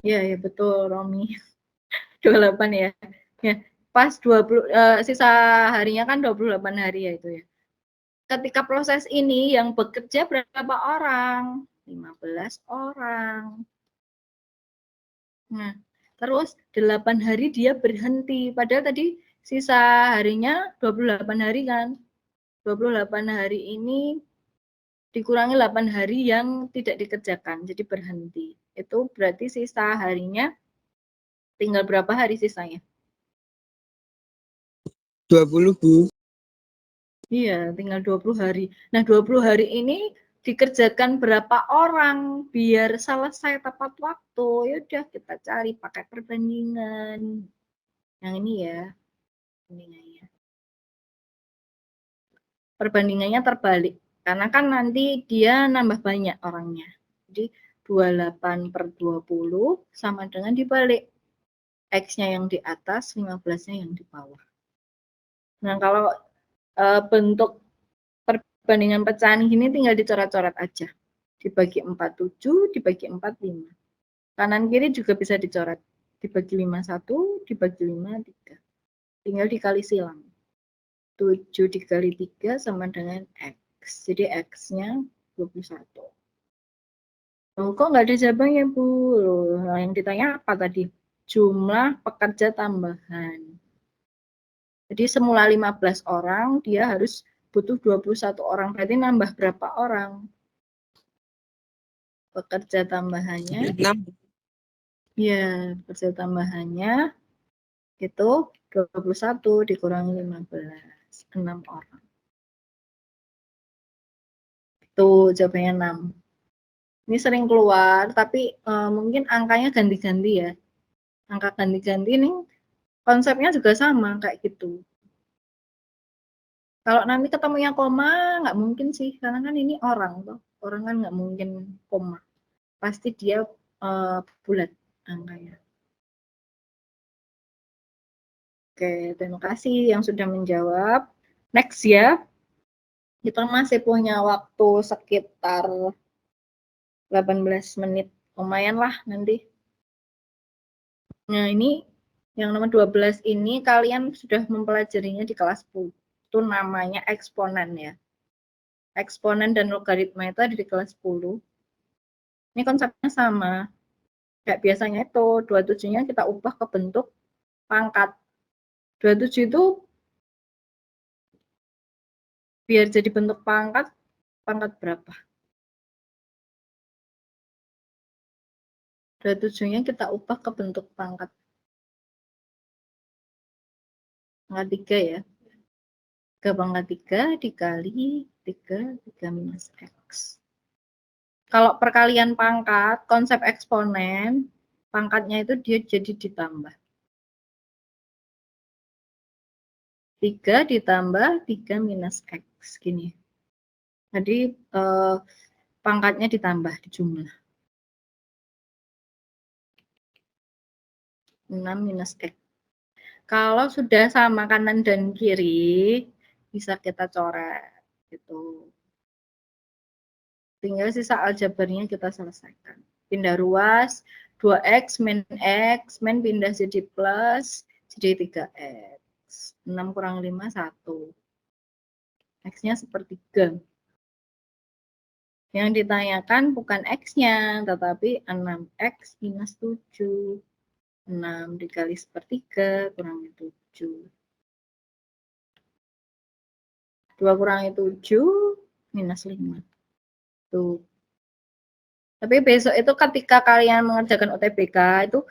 Ya, ya betul, Romi. 28 ya. Ya, pas 20 sisa harinya kan 28 hari ya itu ya. Ketika proses ini yang bekerja berapa orang? 15 orang. Nah, terus 8 hari dia berhenti. Padahal tadi sisa harinya 28 hari kan. 28 hari ini dikurangi 8 hari yang tidak dikerjakan, jadi berhenti. Itu berarti sisa harinya tinggal berapa hari sisanya? 20, Bu. Iya, tinggal 20 hari. Nah, 20 hari ini dikerjakan berapa orang biar selesai tepat waktu? Ya udah kita cari pakai perbandingan. Yang ini ya. Perbandingannya. Perbandingannya terbalik. Karena kan nanti dia nambah banyak orangnya. Jadi 28 per 20 sama dengan dibalik. X-nya yang di atas, 15-nya yang di bawah. Nah, kalau bentuk perbandingan pecahan ini tinggal dicoret-coret aja. Dibagi 47, dibagi 45. Kanan kiri juga bisa dicoret. Dibagi 51, dibagi 5, 3. Tinggal dikali silang. 7 dikali 3 sama dengan X. Jadi X-nya 21. Oh, kok nggak ada jawabannya, Bu? Loh, yang ditanya apa tadi? Jumlah pekerja tambahan. Jadi semula 15 orang, dia harus butuh 21 orang. Berarti nambah berapa orang? Pekerja tambahannya. 6. Ya, pekerja tambahannya itu 21 dikurangi 15. 6 orang. Itu jawabannya 6. Ini sering keluar, tapi mungkin angkanya ganti-ganti ya. Angka ganti-ganti ini konsepnya juga sama, kayak gitu. Kalau nanti ketemunya koma, nggak mungkin sih, karena kan ini orang tuh. Orang kan nggak mungkin koma. Pasti dia bulat angkanya. Oke, terima kasih yang sudah menjawab. Next ya. Kita masih punya waktu sekitar 18 menit. Lumayan lah nanti. Nah, ini yang nomor 12 ini kalian sudah mempelajarinya di kelas 10. Itu namanya eksponen ya. Eksponen dan logaritma itu ada di kelas 10. Ini konsepnya sama. Kayak biasanya itu 27-nya kita ubah ke bentuk pangkat. 27 itu biar jadi bentuk pangkat berapa? 27-nya kita ubah ke bentuk pangkat. Pangkat 3 ya. 3 pangkat 3 dikali 3 minus X. Kalau perkalian pangkat, konsep eksponen, pangkatnya itu dia jadi ditambah. 3 ditambah 3 minus X. Gini. Jadi pangkatnya ditambah di jumlah. 6 minus X. Kalau sudah sama kanan dan kiri, bisa kita coret. Gitu. Tinggal sisa aljabarnya kita selesaikan. Pindah ruas, 2X min X, min pindah jadi plus, jadi 3X. 6 kurang 5, 1. X-nya sepertiga. Yang ditanyakan bukan X-nya, tetapi 6X minus 7. 6 dikali sepertiga kurangi 7. 2 kurangi 7 minus 5. Tuh. Tapi besok itu ketika kalian mengerjakan UTBK itu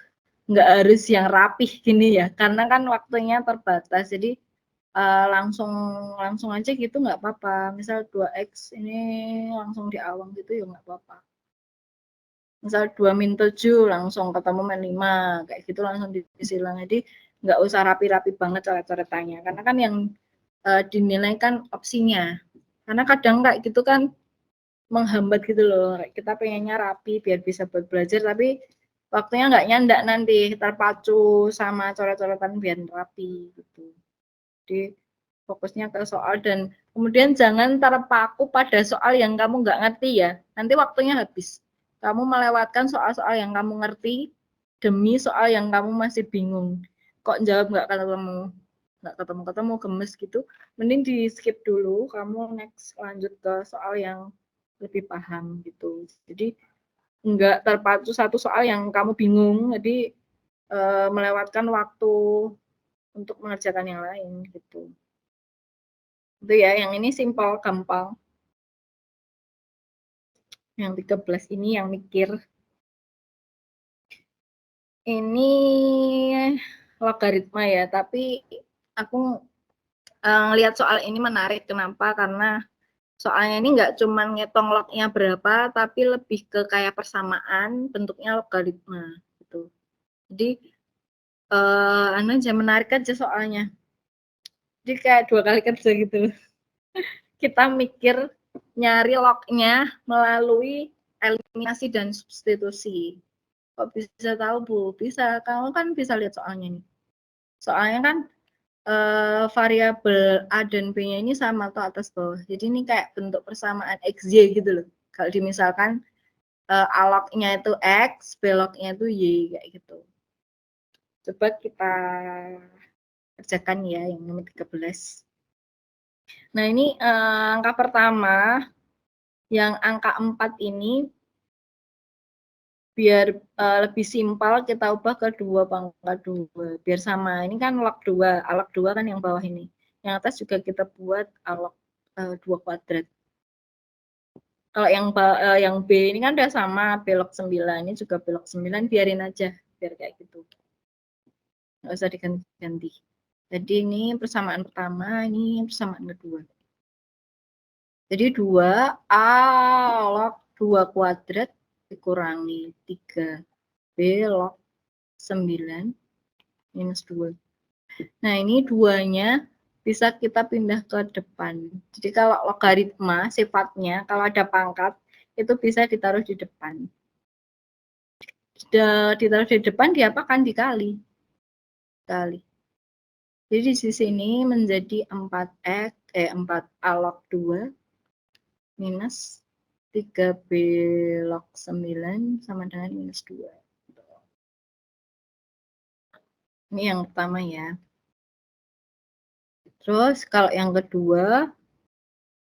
nggak harus yang rapih gini ya, karena kan waktunya terbatas. Jadi langsung aja gitu nggak apa-apa. Misal 2X ini langsung di awang gitu ya nggak apa-apa. Misal 2 min 7 langsung ketemu min 5, kayak gitu langsung disilang. Jadi nggak usah rapi-rapi banget coret-coretannya, karena kan yang dinilai kan opsinya. Karena kadang kayak gitu kan menghambat gitu loh. Kita pengennya rapi biar bisa buat belajar, tapi waktunya nggak nyandak nanti, terpacu sama coret-coretan biar rapi gitu. Jadi fokusnya ke soal dan kemudian jangan terpaku pada soal yang kamu nggak ngerti ya. Nanti waktunya habis. Kamu melewatkan soal-soal yang kamu ngerti demi soal yang kamu masih bingung. Kok jawab nggak ketemu, gemes gitu. Mending di skip dulu, kamu next lanjut ke soal yang lebih paham gitu. Jadi nggak terpacu satu soal yang kamu bingung, jadi melewatkan waktu untuk mengerjakan yang lain gitu. Itu ya, yang ini simpel, gampang. Yang 13 ini yang mikir. Ini logaritma ya, tapi aku ngelihat soal ini menarik. Kenapa? Karena soalnya ini nggak cuma ngitung lognya berapa, tapi lebih ke kayak persamaan, bentuknya logaritma gitu. Jadi aja menarik aja soalnya. Jadi kayak 2 kali kerja gitu. Kita mikir nyari lognya melalui eliminasi dan substitusi. Kok bisa tahu Bu? Bisa, kamu kan bisa lihat soalnya nih. Soalnya kan variabel A dan B-nya ini sama atau atas bawah. Jadi ini kayak bentuk persamaan XY gitu loh. Kalau dimisalkan A log-nya itu X, B log-nya itu Y, kayak gitu. Coba kita kerjakan ya yang nomor 13. Nah ini angka pertama, yang angka 4 ini biar lebih simpel kita ubah ke 2 pangkat 2 biar sama. Ini kan log 2, log 2 kan yang bawah ini. Yang atas juga kita buat log 2 kuadrat. Kalau yang B ini kan udah sama, B log 9, ini juga B log 9, biarin aja, biar kayak gitu. Nggak usah diganti-ganti. Jadi ini persamaan pertama, ini persamaan kedua. Jadi 2 A log 2 kuadrat dikurangi 3B log 9 minus 2. Nah, ini 2-nya bisa kita pindah ke depan. Jadi kalau logaritma sifatnya, kalau ada pangkat, itu bisa ditaruh di depan. Sudah ditaruh di depan, diapakan? Dikali. Jadi di sini menjadi 4A log 2 minus 3B log 9 sama dengan minus 2. Ini yang pertama ya. Terus kalau yang kedua,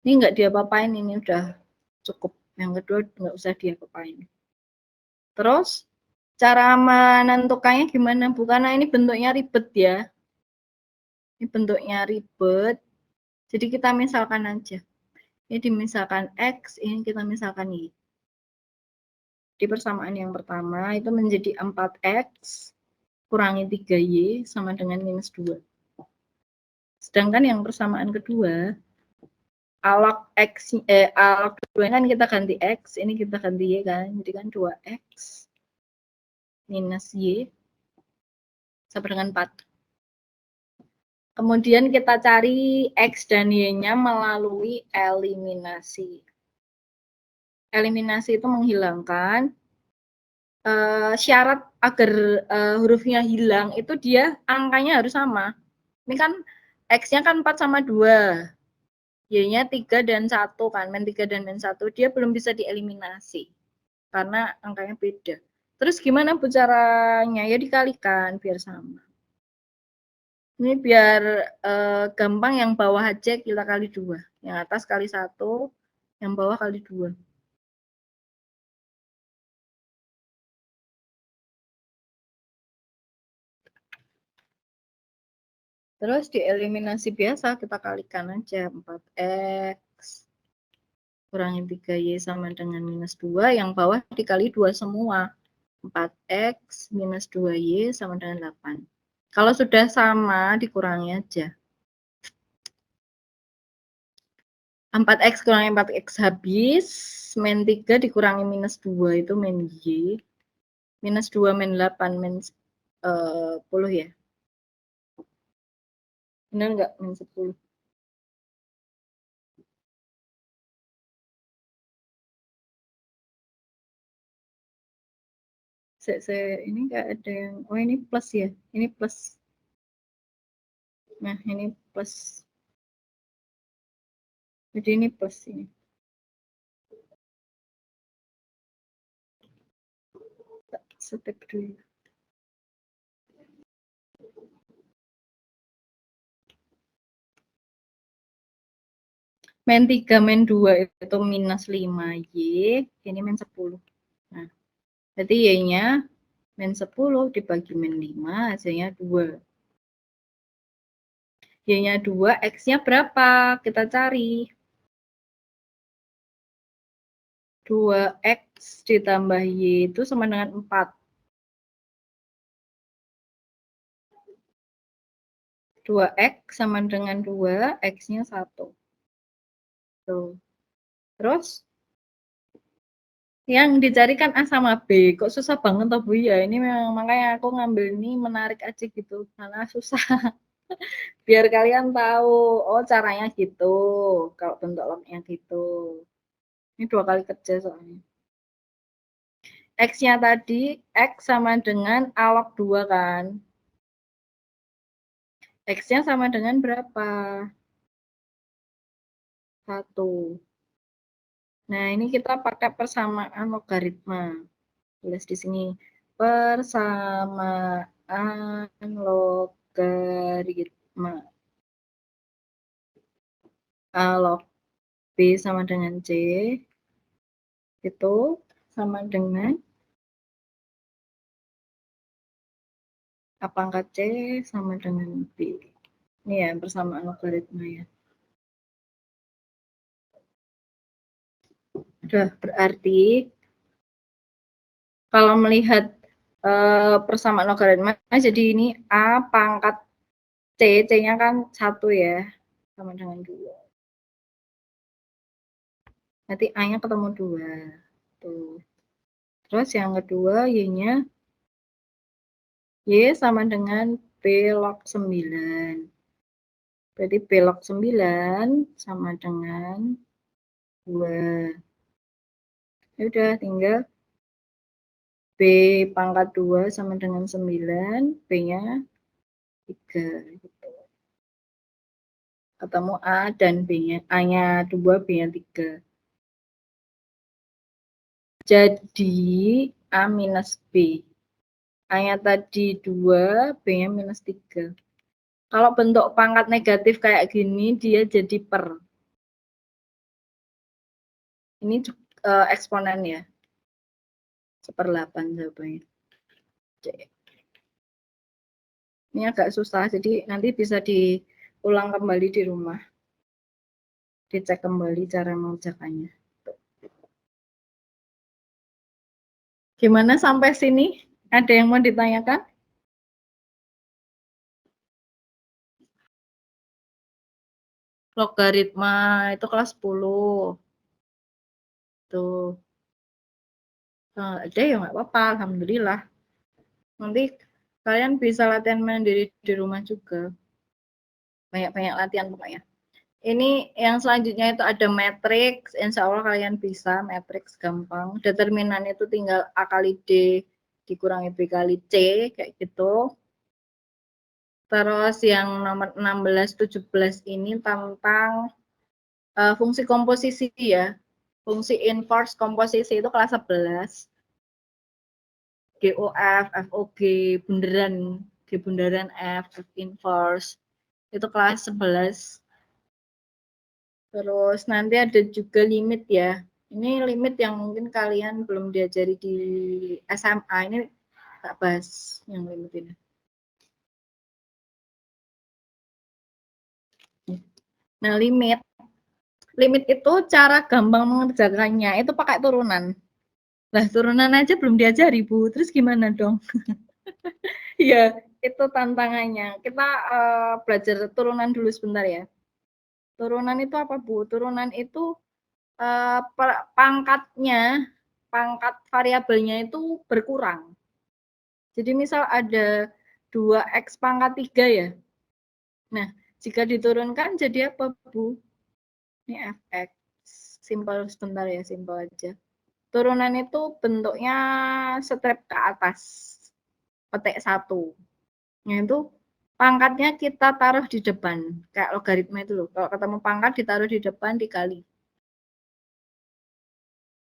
ini nggak diapa-apain, ini udah cukup. Yang kedua nggak usah diapa-apain. Terus cara menentukannya gimana? Karena ini bentuknya ribet ya. Ini bentuknya ribet. Jadi kita misalkan aja. Ini dimisalkan X, ini kita misalkan Y. Di persamaan yang pertama itu menjadi 4X kurangi 3Y sama dengan minus 2. Sedangkan yang persamaan kedua, A log 2 kan kita ganti X, ini kita ganti Y kan, jadi kan 2X minus Y sama dengan 4. Kemudian kita cari X dan Y-nya melalui eliminasi. Eliminasi itu menghilangkan syarat agar hurufnya hilang itu dia angkanya harus sama. Ini kan X-nya kan 4 sama 2. Y-nya 3 dan 1 kan, min 3 dan min 1. Dia belum bisa dieliminasi. Karena angkanya beda. Terus gimana Bu caranya? Ya dikalikan biar sama. Ini biar gampang, yang bawah aja kita kali 2. Yang atas kali 1, yang bawah kali 2. Terus dieliminasi biasa, kita kalikan aja 4X kurangi 3Y sama dengan minus 2, yang bawah dikali 2 semua. 4X minus 2Y sama dengan 8. Kalau sudah sama, dikurangi aja. 4X kurangi 4X habis, min 3 dikurangi minus 2 itu min Y. Minus 2 min 8 min 10 ya. Benar nggak min 10? Ini nggak ada yang, oh ini plus ya, ini plus. Nah, ini plus. Jadi ini plus ini. Step dulu. Min 3, min 2 itu minus 5Y, ini min 10. Nah, berarti Y-nya min 10 dibagi min 5, hasilnya 2. Y-nya 2, X-nya berapa? Kita cari. 2X ditambah Y itu sama dengan 4. 2X sama dengan 2, X-nya 1. Tuh. Terus, yang dicarikan A sama B. Kok susah banget toh Bu ya? Ini memang makanya aku ngambil ini menarik aja gitu. Karena susah. Biar kalian tahu, oh caranya gitu. Kalau bentuk lognya gitu. Ini 2 kali kerja soalnya. X-nya tadi, X sama dengan A log 2 kan. X-nya sama dengan berapa? 1. Nah, ini kita pakai persamaan logaritma. Tulis di sini. Persamaan logaritma. A log B sama dengan C. Itu sama dengan A pangkat C sama dengan B. Ini ya persamaan logaritma ya. Udah, berarti kalau melihat persamaan logaritma, jadi ini A pangkat C, C-nya kan 1 ya, sama dengan 2. Nanti A-nya ketemu 2. Tuh. Terus yang kedua, Y-nya, Y sama dengan B log 9. Berarti B log 9 sama dengan 2. Ya udah, tinggal B pangkat 2 sama dengan 9, B-nya 3. Gitu. Ketemu A dan B-nya, A-nya 2, B-nya 3. Jadi A minus B. A-nya tadi 2, B-nya minus 3. Kalau bentuk pangkat negatif kayak gini, dia jadi per. Ini eksponen ya. 1/8 jawabannya. C. Ini agak susah, jadi nanti bisa diulang kembali di rumah. Dicek kembali cara mengerjakannya. Gimana sampai sini? Ada yang mau ditanyakan? Logaritma itu kelas 10. Tuh. Ada ya nggak apa-apa, alhamdulillah. Nanti kalian bisa latihan mandiri di rumah juga. Banyak-banyak latihan pokoknya. Ini yang selanjutnya itu ada matriks. Insya Allah kalian bisa matriks gampang. Determinan itu tinggal A kali D dikurangi B kali C kayak gitu. Terus yang nomor 16, 17 ini tentang fungsi komposisi ya. Fungsi inverse komposisi itu kelas 11. GOF, FOG, bundaran, G bundaran F, F inverse. Itu kelas 11. Terus nanti ada juga limit ya. Ini limit yang mungkin kalian belum diajari di SMA. Ini tak bahas yang limit ini. Nah, limit itu cara gampang mengerjakannya itu pakai turunan. Lah, turunan aja belum diajari, Bu. Terus gimana dong? Iya, itu tantangannya. Kita belajar turunan dulu sebentar ya. Turunan itu apa, Bu? Turunan itu pangkat variabelnya itu berkurang. Jadi misal ada 2X pangkat 3 ya. Nah, jika diturunkan jadi apa, Bu? Ini fx. Simpel sebentar ya, simpel aja. Turunan itu bentuknya strap ke atas, petik 1. Itu pangkatnya kita taruh di depan, kayak logaritma itu loh. Kalau ketemu pangkat ditaruh di depan dikali.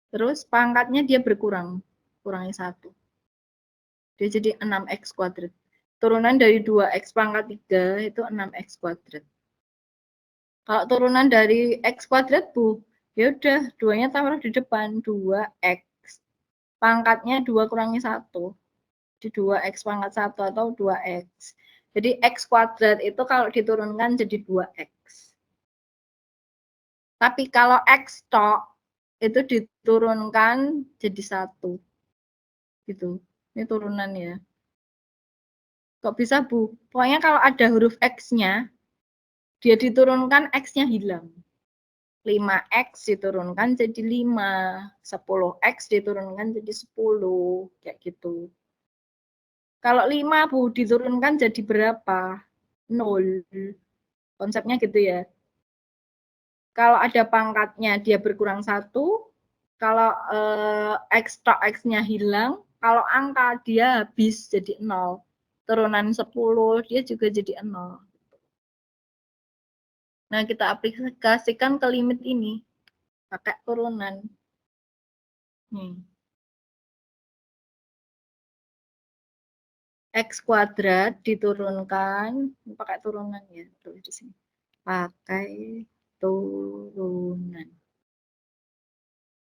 Terus pangkatnya dia berkurang, kurangi 1. Dia jadi 6x kuadrat. Turunan dari 2x pangkat 3 itu 6x kuadrat. Kalau turunan dari x kuadrat, Bu, ya udah, 2-nya taruh di depan, 2x. Pangkatnya 2 kurangi 1. Di 2x pangkat 1 atau 2x. Jadi x kuadrat itu kalau diturunkan jadi 2x. Tapi kalau x tok itu diturunkan jadi 1. Gitu. Ini turunan ya. Kok bisa, Bu? Pokoknya kalau ada huruf x-nya, dia diturunkan x-nya hilang. 5x diturunkan jadi 5, 10x diturunkan jadi 10, kayak gitu. Kalau 5, Bu, diturunkan jadi berapa? 0. Konsepnya gitu ya. Kalau ada pangkatnya dia berkurang 1, kalau x tok x-nya hilang, kalau angka dia habis jadi 0. Turunan 10 dia juga jadi 0. Nah, kita aplikasikan ke limit ini pakai turunan. Nih. X kuadrat diturunkan, pakai turunan ya, tulis di sini. Pakai turunan.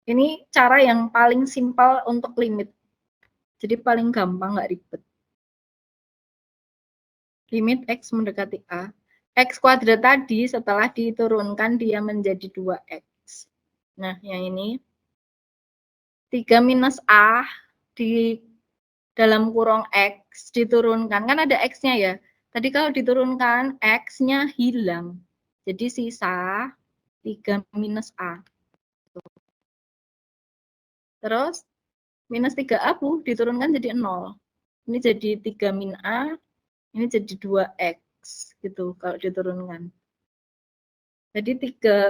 Ini cara yang paling simpel untuk limit. Jadi paling gampang, nggak ribet. Limit X mendekati A. X kuadrat tadi setelah diturunkan dia menjadi 2X. Nah, yang ini 3 minus A di dalam kurung X diturunkan. Kan ada X-nya ya. Tadi kalau diturunkan, X-nya hilang. Jadi sisa 3 minus A. Terus minus 3A, Bu, diturunkan jadi 0. Ini jadi 3 min A, ini jadi 2X. Gitu kalau diturunkan. Jadi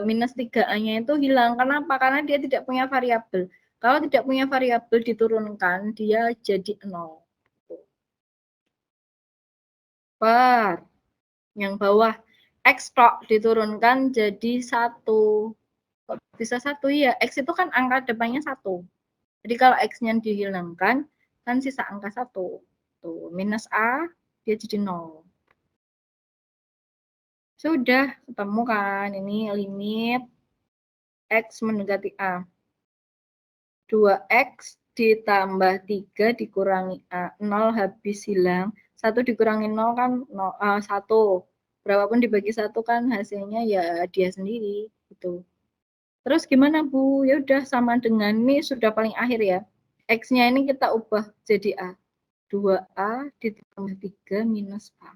minus 3A-nya itu hilang. Kenapa? Karena dia tidak punya variabel. Kalau tidak punya variabel diturunkan, dia jadi 0. Per yang bawah X tok diturunkan jadi 1. Kok bisa 1 ya? X itu kan angka depannya 1. Jadi kalau X-nya dihilangkan, kan sisa angka 1. Tuh, minus A, dia jadi 0. Sudah, ketemu kan? Ini limit X mendekati A. 2X ditambah 3 dikurangi A. 0 habis hilang. 1 dikurangi 0 kan 1. Berapapun dibagi 1 kan hasilnya ya dia sendiri. Gitu. Terus gimana, Bu? Ya udah sama dengan ini sudah paling akhir ya. X-nya ini kita ubah jadi A. 2A ditambah 3 minus A.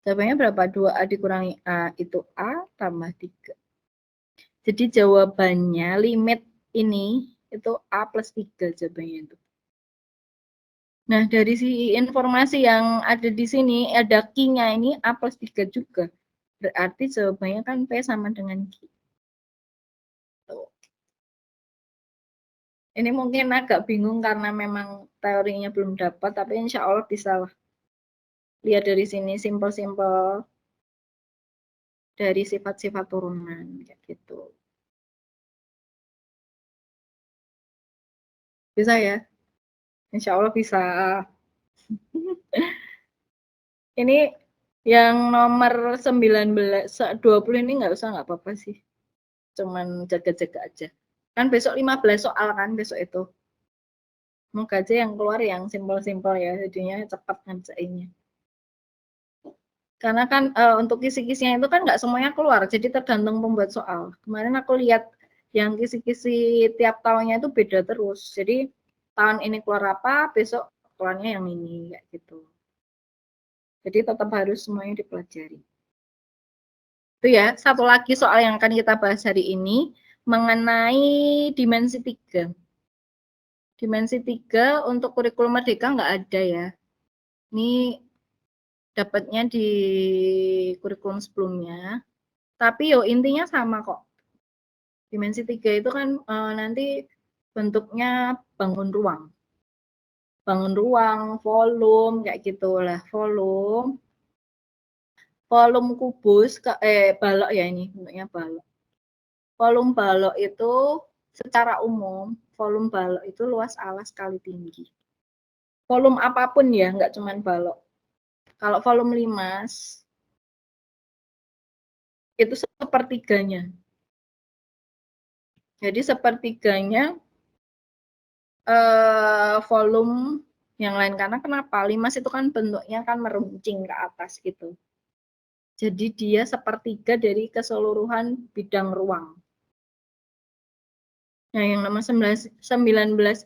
Jawabannya berapa? 2A dikurangi A itu A tambah 3. Jadi jawabannya limit ini itu A plus 3 jawabannya itu. Nah, dari si informasi yang ada di sini, ada Q-nya ini A plus 3 juga. Berarti jawabannya kan P sama dengan Q. Tuh. Ini mungkin agak bingung karena memang teorinya belum dapat, tapi insya Allah bisa lah. Lihat dari sini, simpel-simpel dari sifat-sifat turunan, kayak gitu. Bisa ya? Insya Allah bisa. Ini yang nomor 19, 20 ini nggak usah, nggak apa-apa sih. Cuman jaga-jaga aja. Kan besok 15 soal kan besok itu. Semoga aja yang keluar yang simpel-simpel ya, jadinya cepat ngerjainnya. Karena kan untuk kisi-kisinya itu kan nggak semuanya keluar, jadi tergantung pembuat soal. Kemarin aku lihat yang kisi-kisi tiap tahunnya itu beda terus. Jadi tahun ini keluar apa, besok keluarnya yang ini, kayak gitu. Jadi tetap harus semuanya dipelajari. Itu ya, satu lagi soal yang akan kita bahas hari ini mengenai dimensi 3. Dimensi 3 untuk kurikulum Merdeka nggak ada ya. Ini dapatnya di kurikulum sebelumnya. Tapi yo intinya sama kok. Dimensi 3 itu kan nanti bentuknya bangun ruang. Bangun ruang, volume, kayak gitulah. Volume kubus, balok ya ini, bentuknya balok. Volume balok itu secara umum, volume balok itu luas alas kali tinggi. Volume apapun ya, nggak cuma balok. Kalau volume limas, itu sepertiganya. Jadi sepertiganya volume yang lain. Karena kenapa? Limas itu kan bentuknya kan meruncing ke atas gitu. Jadi dia sepertiga dari keseluruhan bidang ruang. Nah, yang nomor 19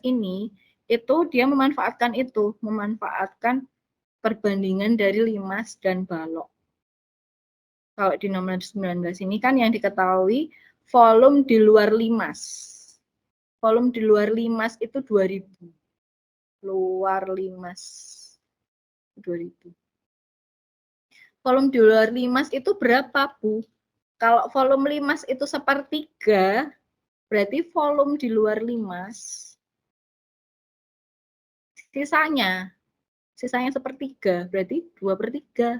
ini, itu dia memanfaatkan perbandingan dari limas dan balok. Kalau di nomor 19 ini kan yang diketahui volume di luar limas. Volume di luar limas itu 2000. Luar limas 2000. Volume di luar limas itu berapa, Bu? Kalau volume limas itu sepertiga, berarti volume di luar limas sisanya sepertiga, berarti 2/3.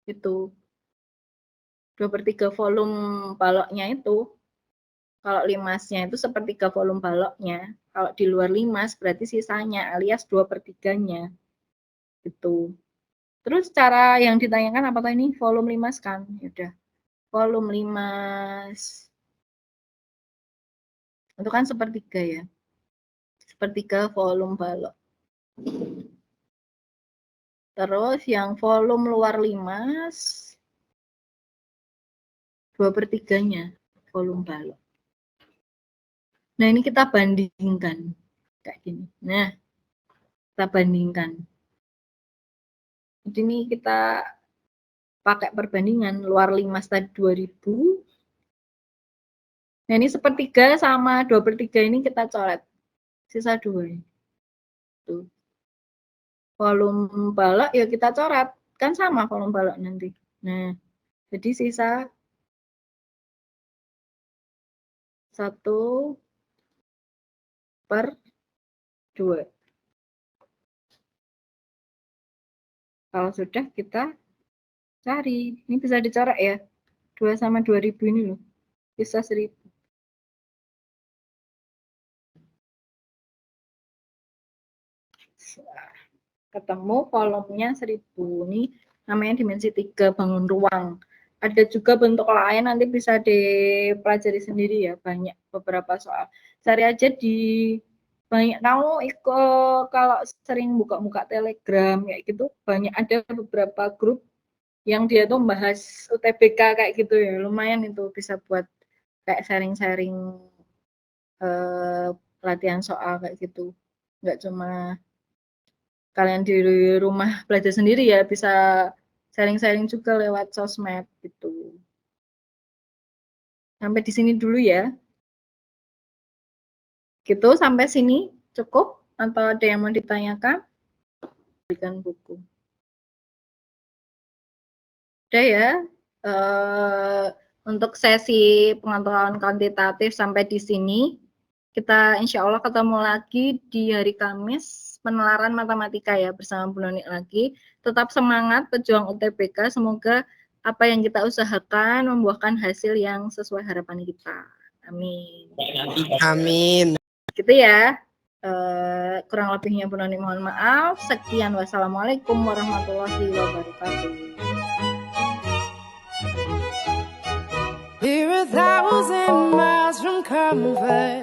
Itu 2/3 volume baloknya itu. Kalau limasnya itu sepertiga volume baloknya. Kalau di luar limas berarti sisanya alias 2/3-nya. Gitu. Terus cara yang ditanyakan apakah ini volume limas kan? Ya udah. Volume limas itu kan sepertiga ya. Sepertiga volume balok. Terus yang volume luar limas 2/3-nya volume balok. Nah, ini kita bandingkan kayak gini. Nah, kita bandingkan. Jadi ini kita pakai perbandingan luar limas tadi 2000. Nah, ini sepertiga sama 2/3 ini kita coret. Sisa 2. Tuh. Volume balok ya kita coret. Kan sama volume balok nanti. Nah, jadi sisa 1/2. Kalau sudah kita cari. Ini bisa dicoret ya. 2 sama 2000 ini loh. Sisa 1000. Ketemu volumenya 1000. Ini namanya dimensi 3 bangun ruang. Ada juga bentuk lain, nanti bisa dipelajari sendiri ya, banyak beberapa soal. Cari aja di banyak, kalau sering buka-buka Telegram kayak gitu, banyak ada beberapa grup yang dia tuh membahas UTBK kayak gitu ya, lumayan itu bisa buat kayak sharing-sharing latihan soal kayak gitu. Nggak cuma kalian di rumah belajar sendiri ya, bisa sharing-sharing juga lewat sosmed gitu. Sampai di sini dulu ya. Gitu, sampai sini cukup atau ada yang mau ditanyakan? Berikan buku. Udah ya. Untuk sesi pengetahuan kuantitatif sampai di sini. Kita insya Allah ketemu lagi di hari Kamis penelaran matematika ya bersama Bu Noni lagi. Tetap semangat pejuang UTBK. Semoga apa yang kita usahakan membuahkan hasil yang sesuai harapan kita. Amin. Amin. Gitu ya. Kurang lebihnya Bu Noni mohon maaf. Sekian, wassalamualaikum warahmatullahi wabarakatuh. We're 1,000 miles from comfort.